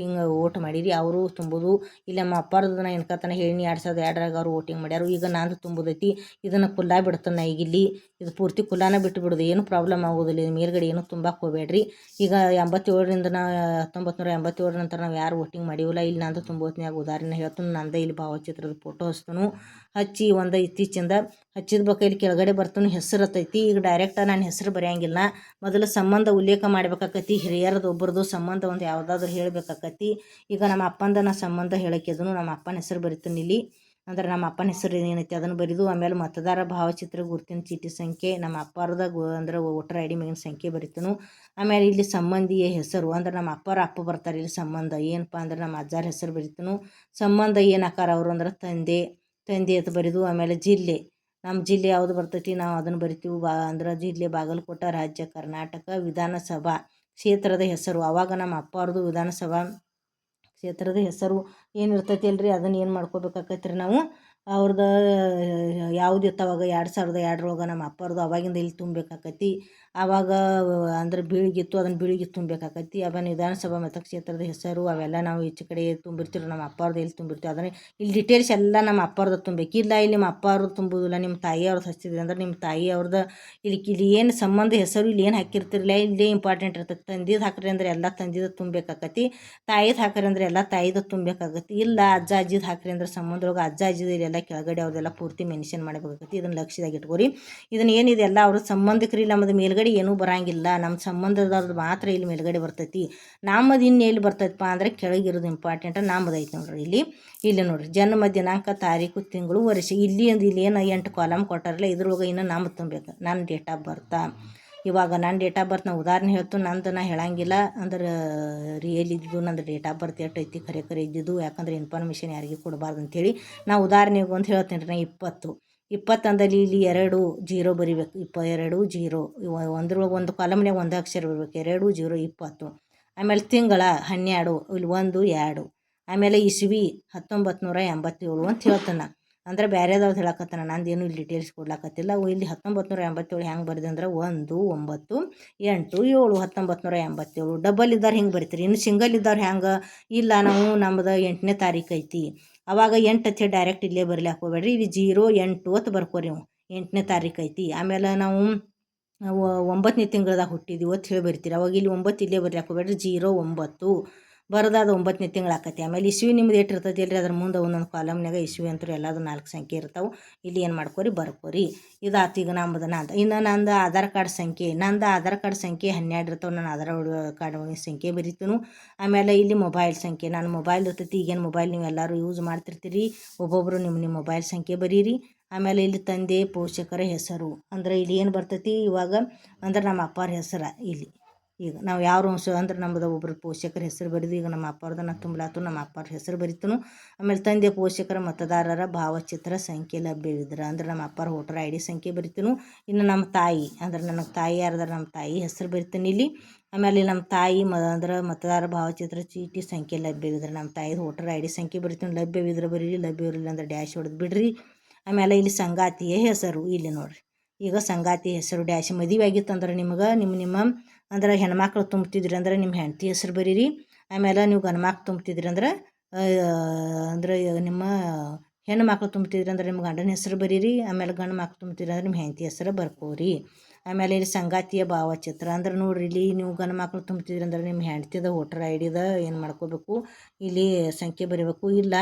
ವೋಟ್ ಮಾಡಿರಿ ಅವರು ತುಂಬೋದು. ಇಲ್ಲಿ ನಮ್ಮ ಅಪ್ಪಾರ್ದು ನಾ ಇನ್ಕತನ ಹೇಳಿನಿ 2002 ಅವ್ರು ವೋಟಿಂಗ್ ಮಾಡ್ಯಾರು. ಈಗ ನಂದು ತುಂಬುದೈತಿ. ಇದನ್ನು ಕುಲ್ಲ ಬಿಡ್ತಾನೆ. ಈಗ ಇಲ್ಲಿ ಇದು ಪೂರ್ತಿ ಕುಲ್ಲಾನ ಬಿಟ್ಟು ಬಿಡೋದು, ಏನು ಪ್ರಾಬ್ಲಮ್ ಆಗೋದಿಲ್ಲ. ಇದು ಮೇಲ್ಗಡೆ ಏನು ತುಂಬಕ್ಕೆ ಹೋಗಬೇಡ್ರಿ. ಈಗ 87ರಿಂದ 1987 ನಂತರ ನಾವು ಯಾರು ವೋಟಿಂಗ್ ಮಾಡಿವಲ್ಲ ಇಲ್ಲಿ ನಂದು ತುಂಬುವತ್ನಾಗ ಉದಾಹರಣೆ ಹೇಳ್ತಾನೆ. ನಂದು ಇಲ್ಲಿ ಭಾವಚಿತ್ರದ ಫೋಟೋ ಹಚ್ತಾನು. ಹಚ್ಚಿ ಒಂದು ಇತ್ತೀಚಿಂದ ಹಚ್ಚಿದ ಇಲ್ಲಿ ಕೆಳಗಡೆ ಬರ್ತಾನು ಹೆಸರು ಹತ್ತೈತಿ. ಈಗ ಡೈರೆಕ್ಟ್ ನಾನು ಹೆಸರು ಬರೆಯಂಗಿಲ್ಲ. ಮೊದಲು ಸಂಬಂಧ ಉಲ್ಲೇಖ ಮಾಡ್ಬೇಕಾಕತಿ. ಹಿರಿಯರದು ಒಬ್ಬರದು ಸಂಬಂಧ ಒಂದು ಯಾವುದಾದ್ರೂ ಹೇಳಬೇಕಾಕತಿ. ಈಗ ನಮ್ಮ ಅಪ್ಪಂದ ನಾ ಸಂಬಂಧ ಹೇಳಕ್ಕಿದನು. ನಮ್ಮ ಅಪ್ಪನ ಹೆಸರು ಬರಿತಾನೆ ಇಲ್ಲಿ. ಅಂದ್ರೆ ನಮ್ಮ ಅಪ್ಪನ ಹೆಸರು ಏನೈತಿ ಅದನ್ನು ಬರೀದು. ಆಮೇಲೆ ಮತದಾರ ಭಾವಚಿತ್ರ ಗುರುತಿನ ಚೀಟಿ ಸಂಖ್ಯೆ ನಮ್ಮ ಅಪ್ಪಾರ್ದ ಅಂದ್ರೆ ವೋಟರ್ ID ಮೇಗಿನ ಸಂಖ್ಯೆ ಬರಿತಾನು. ಆಮೇಲೆ ಇಲ್ಲಿ ಸಂಬಂಧಿಯ ಹೆಸರು ಅಂದ್ರೆ ನಮ್ಮ ಅಪ್ಪ ಬರ್ತಾರೆ. ಇಲ್ಲಿ ಸಂಬಂಧ ಏನಪ್ಪ ಅಂದ್ರೆ ನಮ್ಮ ಅಜ್ಜಾರ ಹೆಸರು ಬರಿತಾನು. ಸಂಬಂಧ ಏನು ಆಕಾರ ಅವರು ಅಂದ್ರೆ ತಂದೆ ಅಂತ ಬರೀದು. ಆಮೇಲೆ ಜಿಲ್ಲೆ, ನಮ್ಮ ಜಿಲ್ಲೆ ಯಾವುದು ಬರ್ತೈತಿ ನಾವು ಅದನ್ನು ಬರಿತೀವಿ. ಅಂದ್ರೆ ಜಿಲ್ಲೆ ಬಾಗಲಕೋಟ, ರಾಜ್ಯ ಕರ್ನಾಟಕ. ವಿಧಾನಸಭಾ ಕ್ಷೇತ್ರದ ಹೆಸರು ಅವಾಗ ನಮ್ಮ ಅಪ್ಪಾರ್ದು ವಿಧಾನಸಭಾ ಕ್ಷೇತ್ರದ ಹೆಸರು ಏನಿರ್ತೈತಿ ಅಲ್ರಿ ಅದನ್ನು ಏನು ಮಾಡ್ಕೋಬೇಕಾಕೈತಿ ರೀ ನಾವು. ಅವ್ರದ್ದು ಯಾವುದಿತ್ತು ಅವಾಗ 2002 ನಮ್ಮ ಅಪ್ಪಾರ್ದು ಅವಾಗಿಂದ ಇಲ್ಲಿ ತುಂಬಬೇಕಾಕೈತಿ. ಆವಾಗ ಅಂದ್ರೆ ಬೀಳಿಗಿತ್ತು ಅದನ್ನು ಬೀಳಿಗೆ ತುಂಬಬೇಕಾಕೈತಿ. ಆಮೇಲೆ ವಿಧಾನಸಭಾ ಮತಕ್ಷೇತ್ರದ ಹೆಸರು ಅವೆಲ್ಲ ನಾವು ಈಚೆ ಕಡೆ ತುಂಬಿರ್ತೀವಿ. ನಮ್ಮ ಅಪ್ಪಾರ್ದು ಎಲ್ಲಿ ತುಂಬಿರ್ತೀವಿ ಅದನ್ನು ಇಲ್ಲಿ ಡೀಟೇಲ್ಸ್ ಎಲ್ಲ ನಮ್ಮ ಅಪ್ಪಾರ್ದು ತುಂಬಬೇಕು. ಇಲ್ಲ ಇಲ್ಲಿ ನಿಮ್ಮ ಅಪ್ಪಾರ್ದು ತುಂಬುದಿಲ್ಲ, ನಿಮ್ಮ ತಾಯಿ ಅವ್ರದ್ದು ಹಚ್ತಿದ್ರಿ ಅಂದ್ರೆ ನಿಮ್ಮ ತಾಯಿ ಅವ್ರದ್ದು ಇಲ್ಲಿ ಏನು ಸಂಬಂಧ ಹೆಸರು ಇಲ್ಲಿ ಏನು ಹಾಕಿರ್ತಿರಲಿಲ್ಲ ಇಲ್ಲೇ ಇಂಪಾರ್ಟೆಂಟ್ ಇರ್ತೈತಿ. ತಂದಿದ್ದು ಹಾಕ್ರಿ ಅಂದ್ರೆ ಎಲ್ಲ ತಂದಿದ್ದು ತುಂಬಬೇಕಾಕತಿ. ತಾಯಿದು ಹಾಕ್ರಿ ಅಂದ್ರೆ ಎಲ್ಲ ತಾಯಿದು ತುಂಬಬೇಕಾಗತ್ತೆ. ಇಲ್ಲ ಅಜ್ಜ ಅಜ್ಜಿದು ಹಾಕ್ರಿ ಅಂದ್ರೆ ಸಂಬಂಧದೊಳಗೆ ಅಜ್ಜ ಅಜ್ಜಿದು ಎಲ್ಲ ಕೆಳಗಡೆ ಅವ್ರದ್ದೆಲ್ಲ ಪೂರ್ತಿ ಮೆನ್ಷನ್ ಮಾಡಬೇಕಾಗತ್ತೆ. ಇದನ್ನು ಲಕ್ಷ್ಯದಾಗ ಇಟ್ಕೋರಿ. ಇದನ್ನು ಏನಿದೆ ಎಲ್ಲ ಅವ್ರ ಸಂಬಂಧಿಕರು ನಮ್ಮದು ಮೇಲ್ಗಡೆ ಏನೂ ಬರಂಗಿಲ್ಲ. ನಮ್ಮ ಸಂಬಂಧದವ್ರದ್ದು ಮಾತ್ರ ಇಲ್ಲಿ ಮೇಲ್ಗಡೆ ಬರ್ತೈತಿ. ನಮ್ಮದು ಇನ್ನು ಎಲ್ಲಿ ಬರ್ತೈತಪ್ಪ ಅಂದರೆ ಕೆಳಗಿರೋದು ಇಂಪಾರ್ಟೆಂಟ್ ನಮ್ಮದು ಐತೆ ನೋಡ್ರಿ. ಇಲ್ಲಿ ನೋಡ್ರಿ ಜನ್ಮ ದಿನಾಂಕ, ತಾರೀಕು, ತಿಂಗಳು, ವರ್ಷ. ಇಲ್ಲಿ ಏನು 8 ಕಾಲಮ್ ಕೊಟ್ಟಾರಲ್ಲ ಇದ್ರೊಳಗೆ ಇನ್ನು ನಮ್ಮದು ತುಂಬಬೇಕು. ನನ್ನ ಡೇಟ್ ಆಫ್ ಬರ್ತಾ ಇವಾಗ ನನ್ನ ಡೇಟ್ ಆಫ್ ಬರ್ತ್ ನಾ ಉದಾಹರಣೆ ಹೇಳ್ತು. ನಂದು ನಾ ಹೇಳಂಗಿಲ್ಲ ಅಂದ್ರೆ ರಿಯಲ್ ಇದ್ದಿದ್ದು ನಂದು ಡೇಟ್ ಆಫ್ ಬರ್ತ್ ಎಷ್ಟು ಐತಿ ಖರೆ ಇದ್ದಿದ್ದು. ಯಾಕಂದ್ರೆ ಇನ್ಫಾರ್ಮೇಷನ್ ಯಾರಿಗೂ ಕೊಡಬಾರ್ದು ಅಂಥೇಳಿ ನಾ ಉದಾಹರಣೆಗೆ ಒಂದು ಹೇಳ್ತೇನೆ ರೀ. ನಾ 20 ಅಂದಲ್ಲಿ ಇಲ್ಲಿ 2 0 ಬರಿಬೇಕು. 2 0 ಒಂದ್ರೊಳಗೆ ಒಂದು ಕಾಲಮ್ನಾಗ ಒಂದು ಅಕ್ಷರ ಬರಬೇಕು. 2 0 20. ಆಮೇಲೆ ತಿಂಗಳ 12 ಇಲ್ಲಿ 1 2. ಆಮೇಲೆ ಇಸ್ವಿ 1987 ಅಂತ ಹೇಳ್ತಾನೆ. ಅಂದ್ರೆ ಬೇರೆದವ್ರು ಹೇಳಕತ್ತಾನ, ನಂದೇನು ಇಲ್ಲಿ ಡೀಟೇಲ್ಸ್ ಕೊಡ್ಲಾಕತ್ತಿಲ್ಲ. ಇಲ್ಲಿ 1987 ಹೆಂಗೆ ಬರೆದೆ ಅಂದ್ರೆ 1 9 8 7 1987. ಡಬಲ್ ಇದ್ದವ್ರು ಹಿಂಗೆ ಬರಿತೀರಿ. ಇನ್ನು ಸಿಂಗಲ್ ಇದ್ದವ್ರು ಹೆಂಗೆ, ಇಲ್ಲ ನಾವು ನಮ್ಮದು 8ನೇ ತಾರೀಕು ಐತಿ ಅವಾಗ 8 ಅಂತ ಹೇಳಿ ಡೈರೆಕ್ಟ್ ಇಲ್ಲೇ ಬರೀಲಾಕ ಹೋಗ್ಬೇಡ್ರಿ. ಇಲ್ಲಿ 0 8 ಅಂತ ಬರ್ಕೋರಿ. ನೀವು 8ನೇ ತಾರೀಕು ಐತಿ. ಆಮೇಲೆ ನಾವು 9ನೇ ತಿಂಗಳದಾಗ ಹುಟ್ಟಿದ್ದೀವಿ ಅಂತ ಹೇಳಿ ಬರಿತೀರಿ. ಅವಾಗ ಇಲ್ಲಿ 9 ಇಲ್ಲೇ ಬರೀಲಾಕ ಹೋಗ್ಬೇಡ್ರಿ. 0 9 ಬರೋದಾದ 9ನೇ ತಿಂಗಳು ಆಕತಿ. ಆಮೇಲೆ ಇಸ್ವಿ ನಿಮ್ದು ಎಷ್ಟು ಇರ್ತೈತಿ ಇಲ್ರಿ ಅದ್ರ ಮುಂದೆ ಒಂದೊಂದು ಕಾಲಮ್ನಾಗ ಇಸ್ವಿ ಅಂತೂ ಎಲ್ಲದು 4 ಸಂಖ್ಯೆ ಇರ್ತಾವೆ. ಇಲ್ಲಿ ಏನು ಮಾಡ್ಕೊರಿ ಬರ್ಕೋರಿ. ಇದಾತು ಈಗ ನಮ್ಮದು ನಂದು. ಇನ್ನು ನಂದು ಆಧಾರ್ ಕಾರ್ಡ್ ಸಂಖ್ಯೆ 12 ಇರ್ತಾವೆ. ನಾನು ಆಧಾರ್ ಕಾರ್ಡ್ ಸಂಖ್ಯೆ ಬರೀತೀನು. ಆಮೇಲೆ ಇಲ್ಲಿ ಮೊಬೈಲ್ ಸಂಖ್ಯೆ ನಾನು ಮೊಬೈಲ್ ಇರ್ತೈತಿ. ಈಗೇನು ಮೊಬೈಲ್ ನೀವು ಎಲ್ಲರೂ ಯೂಸ್ ಮಾಡ್ತಿರ್ತೀರಿ. ಒಬ್ಬೊಬ್ಬರು ನಿಮ್ಮ ಮೊಬೈಲ್ ಸಂಖ್ಯೆ ಬರೀರಿ. ಆಮೇಲೆ ಇಲ್ಲಿ ತಂದೆ ಪೋಷಕರ ಹೆಸರು ಅಂದ್ರೆ ಇಲ್ಲಿ ಏನು ಬರ್ತೈತಿ ಇವಾಗ ಅಂದ್ರೆ ನಮ್ಮ ಅಪ್ಪಾರ ಹೆಸರು ಇಲ್ಲಿ. ಈಗ ನಾವು ಯಾವ ಅಂದ್ರೆ ನಮ್ಮದು ಒಬ್ಬರು ಪೋಷಕರ ಹೆಸರು ಬರೀದು ಈಗ ನಮ್ಮ ಅಪ್ಪಾರ್ದು ನಾನು ತುಂಬಲಾತು ನಮ್ಮ ಅಪ್ಪಾರ ಹೆಸರು ಬರಿತನು. ಆಮೇಲೆ ತಂದೆ ಪೋಷಕರ ಮತದಾರರ ಭಾವಚಿತ್ರ ಸಂಖ್ಯೆ ಲಭ್ಯವಿದ್ರೆ ಅಂದ್ರೆ ನಮ್ಮ ಅಪ್ಪಾರ ವೋಟರ್ ID ಸಂಖ್ಯೆ ಬರಿತೀನು. ಇನ್ನು ನಮ್ಮ ತಾಯಿ ಅಂದ್ರೆ ನನಗೆ ತಾಯಿ ಯಾರ್ದಾರ ನಮ್ಮ ತಾಯಿ ಹೆಸರು ಬರಿತೀನಿ ಇಲ್ಲಿ. ಆಮೇಲೆ ನಮ್ಮ ತಾಯಿ ಅಂದ್ರೆ ಮತದಾರ ಭಾವಚಿತ್ರ ಚೀಟಿ ಸಂಖ್ಯೆ ಲಭ್ಯವಿದ್ರೆ ನಮ್ಮ ತಾಯಿದು ವೋಟರ್ ID ಸಂಖ್ಯೆ ಬರಿತೀನಿ. ಲಭ್ಯವಿದ್ರೆ ಬರೀರಿ, ಲಭ್ಯವಿರಲಿಲ್ಲ ಅಂದ್ರೆ ಡ್ಯಾಶ್ ಹೊಡೆದು ಬಿಡ್ರಿ. ಆಮೇಲೆ ಇಲ್ಲಿ ಸಂಗಾತಿಯ ಹೆಸರು ಇಲ್ಲಿ ನೋಡಿರಿ. ಈಗ ಸಂಗಾತಿ ಹೆಸರು ಡ್ಯಾಶ್ ಮದುವೆ ಆಗಿತ್ತು ಅಂದ್ರೆ ನಿಮ್ಗೆ ನಿಮ್ಮ ಅಂದ್ರೆ ಹೆಣ್ಮಕ್ಳು ತುಂಬ್ತಿದ್ರಿ ಅಂದ್ರೆ ನಿಮ್ಮ ಹೆಂಡತಿ ಹೆಸರು ಬರೀರಿ. ಆಮೇಲೆ ನೀವು ಗಂಡು ಮಕ್ಳು ತುಂಬ್ತಿದ್ರಿ ಅಂದ್ರೆ ಅಂದ್ರೆ ನಿಮ್ಮ ಹೆಣ್ಣು ಮಕ್ಳು ತುಂಬ್ತಿದ್ರಿ ಅಂದ್ರೆ ನಿಮ್ಮ ಗಂಡನ ಹೆಸರು ಬರೀರಿ. ಆಮೇಲೆ ಗಂಡು ಮಕ್ಳು ತುಂಬ್ತಿದ್ರಿ ಅಂದ್ರೆ ನಿಮ್ಮ ಹೆಂಡತಿ ಹೆಸರು ಬರ್ಕೋರಿ. ಆಮೇಲೆ ಇಲ್ಲಿ ಸಂಗಾತಿಯ ಭಾವಚಿತ್ರ ಅಂದ್ರೆ ನೋಡ್ರಿ ಇಲ್ಲಿ ನೀವು ಗಂಡು ಮಕ್ಳು ತುಂಬ್ತಿದ್ರಿ ಅಂದ್ರೆ ನಿಮ್ಮ ಹೆಂಡತಿದ ವೋಟರ್ IDದ ಏನು ಮಾಡ್ಕೋಬೇಕು ಇಲ್ಲಿ ಸಂಖ್ಯೆ ಬರೀಬೇಕು. ಇಲ್ಲ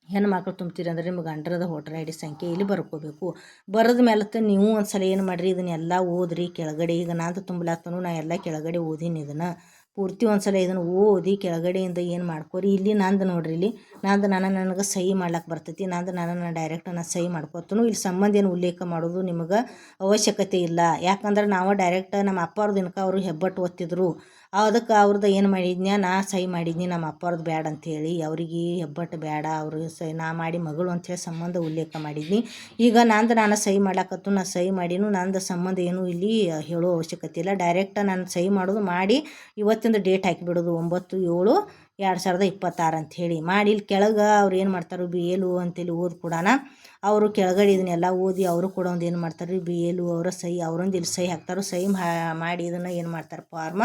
ಹೆಣ್ಣು ಮಕ್ಳು ತುಂಬ್ತೀರಿ ಅಂದ್ರೆ ನಿಮ್ಮ ಗಂಡರದ ವೋಟರ್ ID ಸಂಖ್ಯೆ ಇಲ್ಲಿ ಬರ್ಕೋಬೇಕು. ಬರೆದ ಮೇಲೆ ನೀವು ಒಂದು ಸಲ ಏನು ಮಾಡಿರಿ ಇದನ್ನೆಲ್ಲ ಓದ್ರಿ ಕೆಳಗಡೆ. ಈಗ ನಾನು ತುಂಬಲಾತನು ನಾ ಎಲ್ಲ ಕೆಳಗಡೆ ಓದೀನಿ. ಇದನ್ನು ಪೂರ್ತಿ ಒಂದು ಸಲ ಇದನ್ನು ಓದಿ ಕೆಳಗಡೆಯಿಂದ ಏನು ಮಾಡ್ಕೋರಿ. ಇಲ್ಲಿ ನಂದು ನೋಡ್ರಿ ಇಲ್ಲಿ ನನಗೆ ಸಹಿ ಮಾಡ್ಲಿಕ್ಕೆ ಬರ್ತೈತಿ. ನಾನು ಡೈರೆಕ್ಟ್ ನಾನು ಸಹಿ ಮಾಡ್ಕೊತನು. ಇಲ್ಲಿ ಸಂಬಂಧ ಏನು ಉಲ್ಲೇಖ ಮಾಡೋದು ನಿಮಗೆ ಅವಶ್ಯಕತೆ ಇಲ್ಲ. ಯಾಕಂದ್ರೆ ನಾವು ಡೈರೆಕ್ಟ್ ನಮ್ಮ ಅಪ್ಪಾರ್ದು ಇನ್ಕ ಅವರು ಹೆಬ್ಬಟ್ಟು ಒತ್ತಿದ್ರು. ಅದಕ್ಕೆ ಅವ್ರದ್ದು ಏನು ಮಾಡಿದ್ನ್ಯ ನಾ ಸಹಿ ಮಾಡಿದ್ನಿ ನಮ್ಮ ಅಪ್ಪಾರ್ದು ಬ್ಯಾಡ ಅಂಥೇಳಿ. ಅವ್ರಿಗೆ ಹೆಬ್ಬಟ್ಟು ಬೇಡ ಅವ್ರಿಗೆ ಸಹಿ ನಾ ಮಾಡಿ ಮಗಳು ಅಂಥೇಳಿ ಸಂಬಂಧ ಉಲ್ಲೇಖ ಮಾಡಿದ್ನಿ. ಈಗ ನಾನು ಸಹಿ ಮಾಡ್ಲಕತ್ತು ನಾ ಸಹಿ ಮಾಡೀನು. ನಂದು ಸಂಬಂಧ ಏನು ಇಲ್ಲಿ ಹೇಳೋ ಅವಶ್ಯಕತೆ ಇಲ್ಲ. ಡೈರೆಕ್ಟ್ ನಾನು ಸಹಿ ಮಾಡೋದು ಮಾಡಿ ಇವತ್ತಿಂದ ಡೇಟ್ ಹಾಕಿಬಿಡೋದು 9/7/2026 ಅಂಥೇಳಿ ಮಾಡಿ. ಇಲ್ಲಿ ಕೆಳಗೆ ಅವ್ರು ಏನು ಮಾಡ್ತಾರೆ BLO ಅಂತೇಳಿ ಓದಿ ಕೊಡೋಣ. ಅವರು ಕೆಳಗಡೆ ಇದನ್ನೆಲ್ಲ ಓದಿ ಅವರು ಕೂಡ ಒಂದು ಏನು ಮಾಡ್ತಾರೆ BLO ಅವರ ಸಹಿ ಅವರೊಂದು ಇಲ್ಲಿ ಸಹಿ ಹಾಕ್ತಾರೆ. ಸಹಿ ಮಾಡಿ ಇದನ್ನು ಏನು ಮಾಡ್ತಾರೆ ಫಾರ್ಮ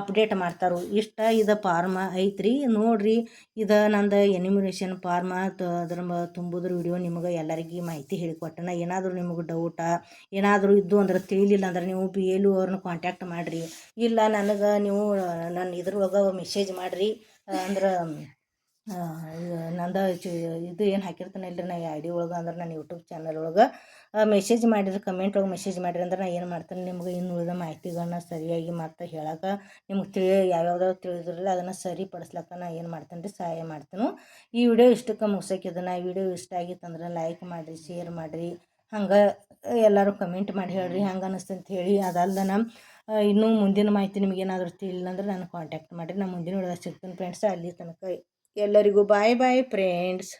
ಅಪ್ಡೇಟ್ ಮಾಡ್ತಾರೆ. ಇಷ್ಟ ಇದು ಫಾರ್ಮ ಐತ್ರಿ ನೋಡ್ರಿ. ಇದು ನಂದು ಎನ್ಯುಮರೇಷನ್ ಫಾರ್ಮ ಅದ್ರ ತುಂಬೋದ್ರ ವಿಡಿಯೋ ನಿಮಗೆ ಎಲ್ಲರಿಗೂ ಮಾಹಿತಿ ಹೇಳಿಕೊಟ್ಟನ. ಏನಾದರೂ ನಿಮಗೆ ಡೌಟ ಏನಾದರೂ ಇದ್ದು ಅಂದ್ರೆ ತಿಳಿಲಿಲ್ಲ ಅಂದ್ರೆ ನೀವು BLO ಅವ್ರನ್ನ ಕಾಂಟ್ಯಾಕ್ಟ್ ಮಾಡಿರಿ. ಇಲ್ಲ ನನಗೆ ನೀವು ನನ್ನ ಇದ್ರೊಳಗೆ ಮೆಸೇಜ್ ಮಾಡಿರಿ. ಅಂದ್ರೆ ನಂದು ಇದು ಏನು ಹಾಕಿರ್ತಾನೆ ಇಲ್ಲರಿ ನಾ ID ಒಳಗೆ ಅಂದ್ರೆ ನನ್ನ ಯೂಟ್ಯೂಬ್ ಚಾನಲ್ ಒಳಗೆ ಮೆಸೇಜ್ ಮಾಡಿರಿ. ಕಮೆಂಟ್ ಒಳಗೆ ಮೆಸೇಜ್ ಮಾಡಿರಿ ಅಂದ್ರೆ ನಾನು ಏನು ಮಾಡ್ತೀನಿ ನಿಮ್ಗೆ ಇನ್ನು ಉಳಿದ ಮಾಹಿತಿಗಳನ್ನ ಸರಿಯಾಗಿ ಮತ್ತೆ ಹೇಳಕ್ಕೆ ನಿಮ್ಗೆ ಯಾವ್ಯಾವ್ದಾದ್ರು ತಿಳಿದಿರಲಿಲ್ಲ ಅದನ್ನು ಸರಿಪಡಿಸ್ಲಕ್ಕ ನಾನು ಏನು ಮಾಡ್ತೀನಿ ರೀ ಸಹಾಯ ಮಾಡ್ತೀನಿ. ಈ ವಿಡಿಯೋ ಇಷ್ಟಕ್ಕೆ ಮುಗಿಸೋಕಿದನ್ನು. ಈ ವಿಡಿಯೋ ಇಷ್ಟ ಆಗಿತ್ತು ಅಂದ್ರೆ ಲೈಕ್ ಮಾಡಿರಿ, ಶೇರ್ ಮಾಡಿರಿ. ಹಂಗೆ ಎಲ್ಲರೂ ಕಮೆಂಟ್ ಮಾಡಿ ಹೇಳ್ರಿ ಹೆಂಗೆ ಅನ್ನಿಸ್ತು ಅಂತ ಹೇಳಿ. ಅದಲ್ದನ ಇನ್ನೂ ಮುಂದಿನ ಮಾಹಿತಿ ನಿಮ್ಗೆ ಏನಾದರೂ ತಿಳಿಲ್ಲ ಅಂದ್ರೆ ನಾನು ಕಾಂಟ್ಯಾಕ್ಟ್ ಮಾಡಿರಿ. ನಾನು ಮುಂದಿನ ವಿಡಿಯೋದಾಗ ಸಿಗ್ತೀನಿ ಫ್ರೆಂಡ್ಸ್. ಅಲ್ಲಿ ತನಕ ಎಲ್ಲರಿಗೂ ಬಾಯ್ ಬಾಯ್ ಫ್ರೆಂಡ್ಸ್.